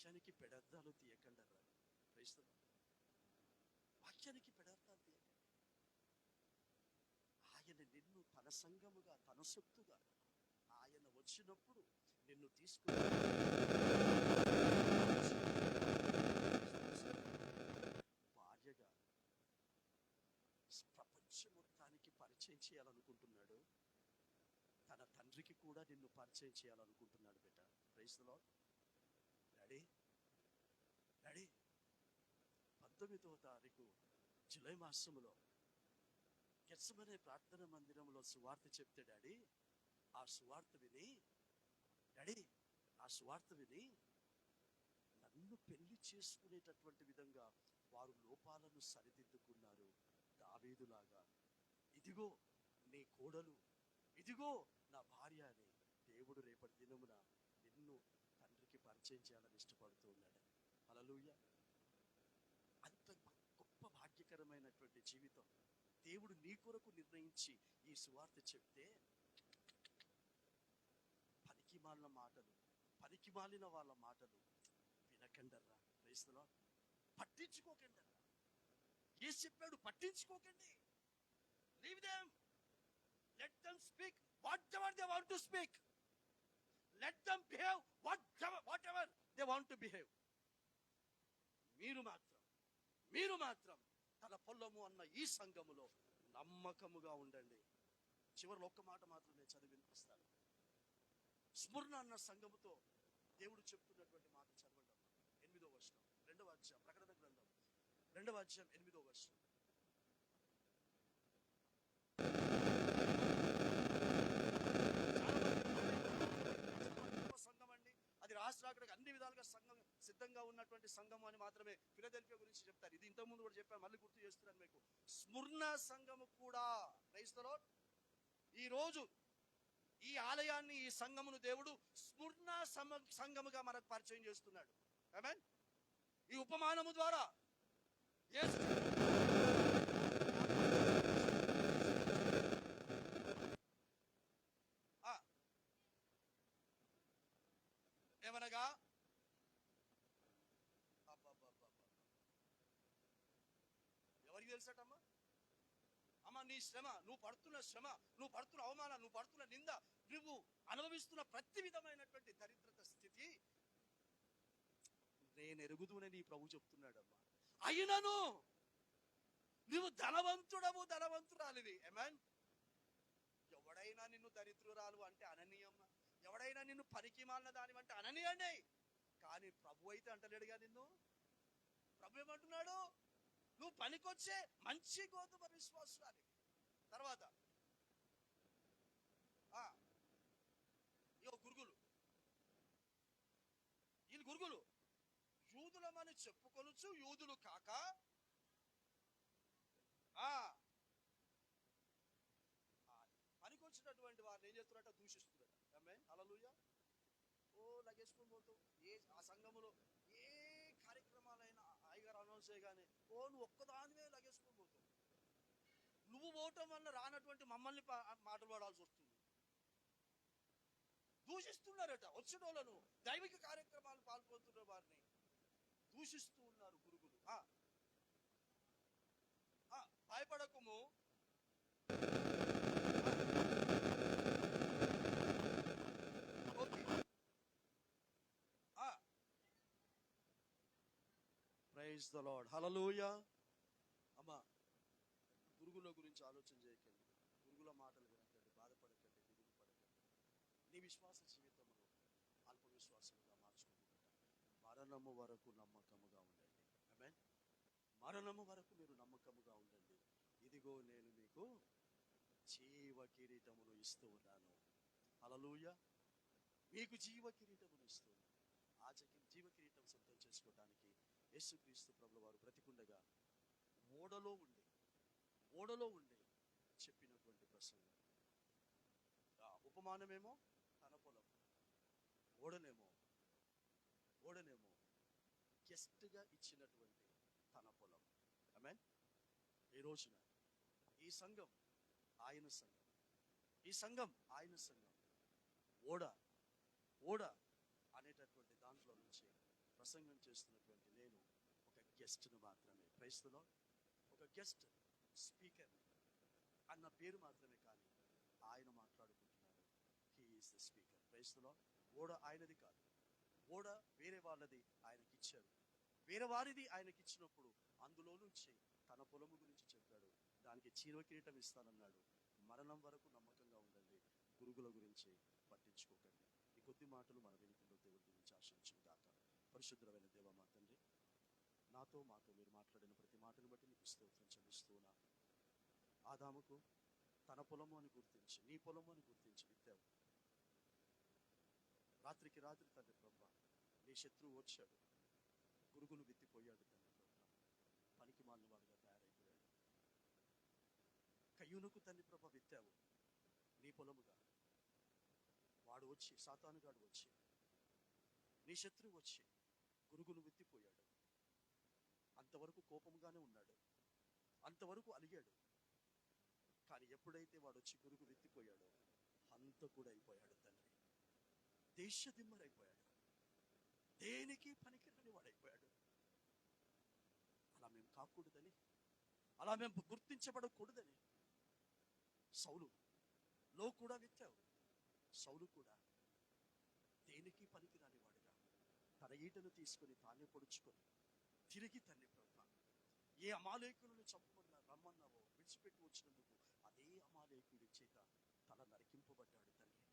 వాక్యానికి పెడర్థాలు తీయకండి రా. క్రైస్తవ వాక్యానికి పెడర్థాలు తీయకండి. ఆయన నిన్ను తన సంఘముగా, తన సొత్తుగా ఆయన వచ్చినప్పుడు నిన్ను తీసుకుని భార్యగా ప్రపంచం మొత్తానికి పరిచయం చేయాలనుకుంటున్నాడు. తన తండ్రికి కూడా నిన్ను పరిచయం చేయాలనుకుంటున్నాడు బిడ్డ. Praise the Lord. Daddy daddy 19వ తారీఖు జూలై మాసంలో గెత్సెమనే ప్రార్థన మందిరంలో సువార్త చెప్తే డాడీ ఆ సువార్త విని నన్ను పెళ్లి చేసుకునేటటువంటి విధంగా వారు లోపాలను సరిదిద్దుకున్నారు. దావీదులాగా ఇదిగో నీ కోడలు, ఇదిగో నా భార్య అని దేవుడు రేపటి దినమున నిన్ను తండ్రికి పరిచయం చేయాలని ఇష్టపడుతూ ఉన్నాడు. హల్లెలూయా. అంత గొప్ప భాగ్యకరమైనటువంటి జీవితం దేవుడు నీ కొరకు నిర్ణయించి ఈ సువార్త చెప్తే పనికిమాలిన మాటలు, పనికిమాలిన వాళ్ళ మాటలు వినకండర్రా. Praise the lord. పట్టించుకోకండి. యేసు చెప్పాడు పట్టించుకోకండి. Leave them, let them speak whatever they want to speak, let them behave whatever they want to behave. మీరు మాత్రం తన పొల్లము అన్న ఈ సంఘములో నమ్మకముగా ఉండండి. చివరిలో ఒక్క మాట మాత్రమే చదివి వినిపిస్తాను. స్ముర్న అన్న సంఘముతో దేవుడు చెప్తున్నటువంటి మాట చదవండి. 8వ వచనం, 2వ అధ్యాయం, ప్రకటన గ్రంథం 2వ అధ్యాయం 8వ వచనం. సంఘం అండి, అది రాష్ట్రానికి అన్ని విధాలుగా సంఘం సిద్ధంగా ఉన్నటువంటి సంఘం అని మాత్రమే ఫిలదెల్ఫియా గురించి చెప్తారు. ఇది ఇంతకు ముందు కూడా చెప్పాను, మళ్ళీ గుర్తు చేస్తున్నాను మీకు. స్ముర్న సంఘము కూడా, క్రైస్తవ ఈ రోజు ఈ ఆలయాన్ని, ఈ సంఘమును దేవుడు స్ముర్న సంఘముగా మనకు పరిచయం చేస్తున్నాడు. ఆమేన్. ఈ ఉపమానము ద్వారా ఏమనగా ఎవరికి తెలుసటమ్మా? అమ్మ నీ శ్రమ, నువ్వు పడుతున్న శ్రమ, నువ్వు పడుతున్న అవమానం, నువ్వు పడుతున్న నింద, నువ్వు అనుభవిస్తున్న ప్రతి విధమైనటువంటి దరిద్రత స్థితి నేను ఎరుగుదూనని ప్రభు చెప్తున్నాడమ్మా. అయినను నువ్వు ధనవంతురాలివి. ఆమేన్. ఎవడైనా నిన్ను దరిద్రురాలు అంటే అననీయమ్మా, ఎవడైనా నిన్ను పనికి మాలిన దాని అంటే అననీయండి. కానీ ప్రభు అయితే అంటలేడుగా నిన్ను. ప్రభు ఏమంటున్నాడు? నువ్వు పనికొచ్చే మంచి గోధుమ విశ్వాసాలి. తర్వాత గురుగులు, వీళ్ళు గురుగులు యూదులమని చెప్పుకొనుచు యూదులు కాక పనికొచ్చినటువంటి వారిని ఏం చేస్తున్నారట? దూషిస్తున్నారట. ఆమేన్. హల్లెలూయా. లగేసుకొని పోతావు. ఆ సంఘములో ఏ కార్యక్రమాలైనా హాయిగా అనౌన్స్ చేయగానే నువ్వు ఒక్కదానివే లగేసుకొని పోతావు. నువ్వు పోవటం వల్ల రానటువంటి మమ్మల్ని మాటలు పడాల్సి వస్తుంది. దూషిస్తున్నారట వచ్చిన వాళ్ళను, దైవిక కార్యక్రమాలు పాల్పొందుతున్న వారిని దూషిస్తూ ఉన్నారు గురుగులు. భయపడకుము, ప్రైజ్ ది లార్డ్. హల్లెలూయా. అమ్మా, గురుగుల గురించి ఆలోచన చేయకండి, గురుగుల మాటలు వినకండి, బాధపడకండి, దిగులు పడకండి. నీ విశ్వాస జీవితంలో అల్ప విశ్వాసముగా మార్చుకుంటుంట మరణము వరకు నమ్మకముగా ఉండండి. ఆమేన్. మరణము వరకు మీరు నమ్మకముగా ఉండండి. ఇదిగో నేను మీకు జీవ కిరీటమును ఇస్తూ ఉన్నాను. హల్లెలూయా. మీకు జీవ కిరీటమును ఇస్తూ ఉన్నాను. ఆ జీవ కిరీటం సొంతం చేసుకోవడానికి యేసుక్రీస్తు ప్రభుల వారు బ్రతికుండగా ఓడలో ఉండి చెప్పినటువంటి ప్రసంగం. ఉపమానమేమో తన పొలం, ఓడనేమో గెస్ట్గా ఇచ్చినటువంటి తన పొలం. ఆమేన్. ఈ రోజున ఈ సంఘం ఆయన సంఘం, ఈ సంఘం ఆయన సంఘం. ఓడ అనేటటువంటి దాంట్లో నుంచి ప్రసంగం చేస్తున్నటువంటి నేను ఒక గెస్ట్ను మాత్రమే. క్రైస్తలో ఒక గెస్ట్ స్పీకర్ అన్న పేరు మాత్రమే, కానీ ఆయన మాట్లాడుకుంటున్నారు. He is the speaker. క్రైస్తలో ఓడ ఆయనది కాదు, ఓడ వేరే వాళ్ళది ఆయనకి ఇచ్చారు. వేరే వారిది ఆయనకి ఇచ్చినప్పుడు అందులో నుంచి తన పొలము గురించి చెప్పాడు. దానికి చీర కిరీటం ఇస్తానన్నాడు. మరణం వరకు నమ్మకంగా ఉండండి, గురుగుల గురించి పట్టించుకోకండి. ఈ కొద్ది మాటలు మన వెనుకల్లో దేవుడి గురించి ఆశించును గాక. పరిశుద్ధమైన దేవ మా తండ్రి, మాతో మీరు మాట్లాడిన ప్రతి మాటను బట్టి నీకు స్తోత్రం చెల్లిస్తూ ఉన్నాను. ఆదాముకు తన పొలము అని గుర్తించి, నీ పొలము అని గుర్తించి విత్తావు. రాత్రికి రాత్రి తండ్రి ప్రభా, నీ శత్రువు వచ్చాడు, గురుగును విత్తిపోయాడు తండ్రి ప్రభా, పనికి మాలినవాడుగా తయారైపోయాడు. కయ్యూనుకు తండ్రి ప్రభ విత్తావు నీ పొలముగా. వాడు వచ్చి, సాతానుగాడు వచ్చి, నీ శత్రువు వచ్చి గురుగును విత్తిపోయాడు. అంతవరకు కోపంగానే ఉన్నాడు, అంతవరకు అలిగాడు. కానీ ఎప్పుడైతే వాడు వచ్చి గురుగు విత్తిపోయాడో హంతకుడు అయిపోయాడు తండ్రి. దేశదిమ్మరైపోయాడు, దేనికి పనికిరాని వాడైపోయాడు. అలా మేము కాకూడదని, అలా మేము గుర్తించబడకూడదని సౌలులో కూడా విత్తావు. సౌలు కూడా దేనికి పనికిరాని వాడుగా తన ఈటను తీసుకొని తానే పొడుచుకొని తిరిగి తండ్రి ప్రభ, ఏ అమాలేకులను చంపమన్నా రమ్మన్నావో విడిచిపెట్టి వచ్చినందుకు అదే అమాలేకుడి చేత తల నరికింపబడ్డాడు తండ్రి.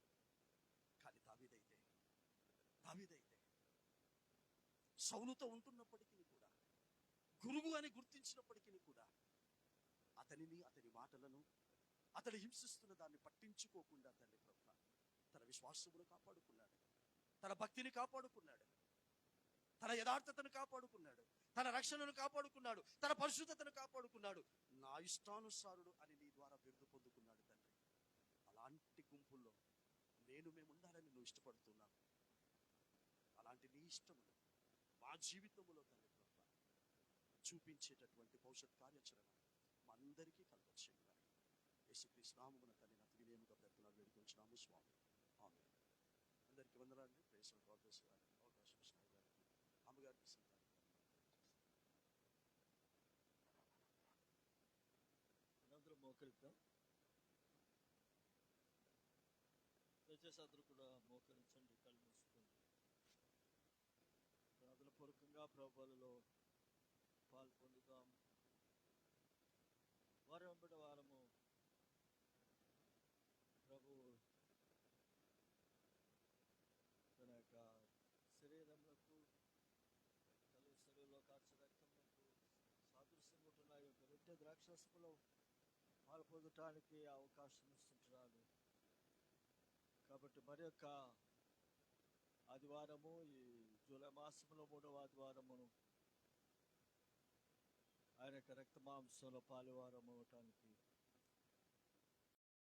కానీ దావీదైతే సౌలుతో ఉంటున్నప్పటికీ కూడా, గురువు అని గుర్తించినప్పటికీ కూడా అతనిని, అతని మాటలను, అతడు హింసిస్తున్న దాన్ని పట్టించుకోకుండా తండ్రి ప్రభ తన విశ్వాసమును కాపాడుకున్నాడు, తన భక్తిని కాపాడుకున్నాడు, తన యథార్థతను కాపాడుకున్నాడు, తన రక్షణను కాపాడుకున్నాడు, తన పరిశుద్ధతను కాపాడుకున్నాడు. నా ఇష్టానుసారుడు అని నీ ద్వారా బిరుదు పొందుకున్నాడు తండ్రి. అలాంటి గుంపుల్లో మేము ఉండాలని నువ్వు ఇష్టపడుతున్నావు. అలాంటి నీ ఇష్టములు మా జీవితంలో తండ్రి ప్రభ చూపించేటటువంటి భవిష్యత్ కార్యాచరణ మా అందరికీ కలగచేయండి. యేసుక్రీస్తు నామమున తండ్రి నా తిరిగేముగా పెడుతున్నాను వేడుకొంచున్నాము స్వామి. ఆమేన్. అందరికీ వందనాలండి. Praise God bless you. అవకాశం ఇచ్చిన గారికి, అమ్మగారికి సంతానం. అందరూ మోకరిద్దాం. దయచేసి అందరూ కూడా మోకరించండి, కళ్ళు మూసుకోండి. ప్రార్థన పూర్వకంగా ప్రభువులలో పాల్పొందుదాం. వారం వెంబడి వారము ప్రభు తన యొక్క శరీరములకు, తల్లి శరీరంలో కార్చే రక్తములకు సాదృశ్యం ఉంటున్న యొక్క రొట్టె ద్రాక్షరసములో పాల్పొందటానికి అవకాశం ఇస్తుంటున్నాను. కాబట్టి మరి యొక్క ఆదివారము, ఈ జూలై మాసంలో 3వ ఆదివారమును ఆయన యొక్క రక్త మాంసంలో పాలువారం అవటానికి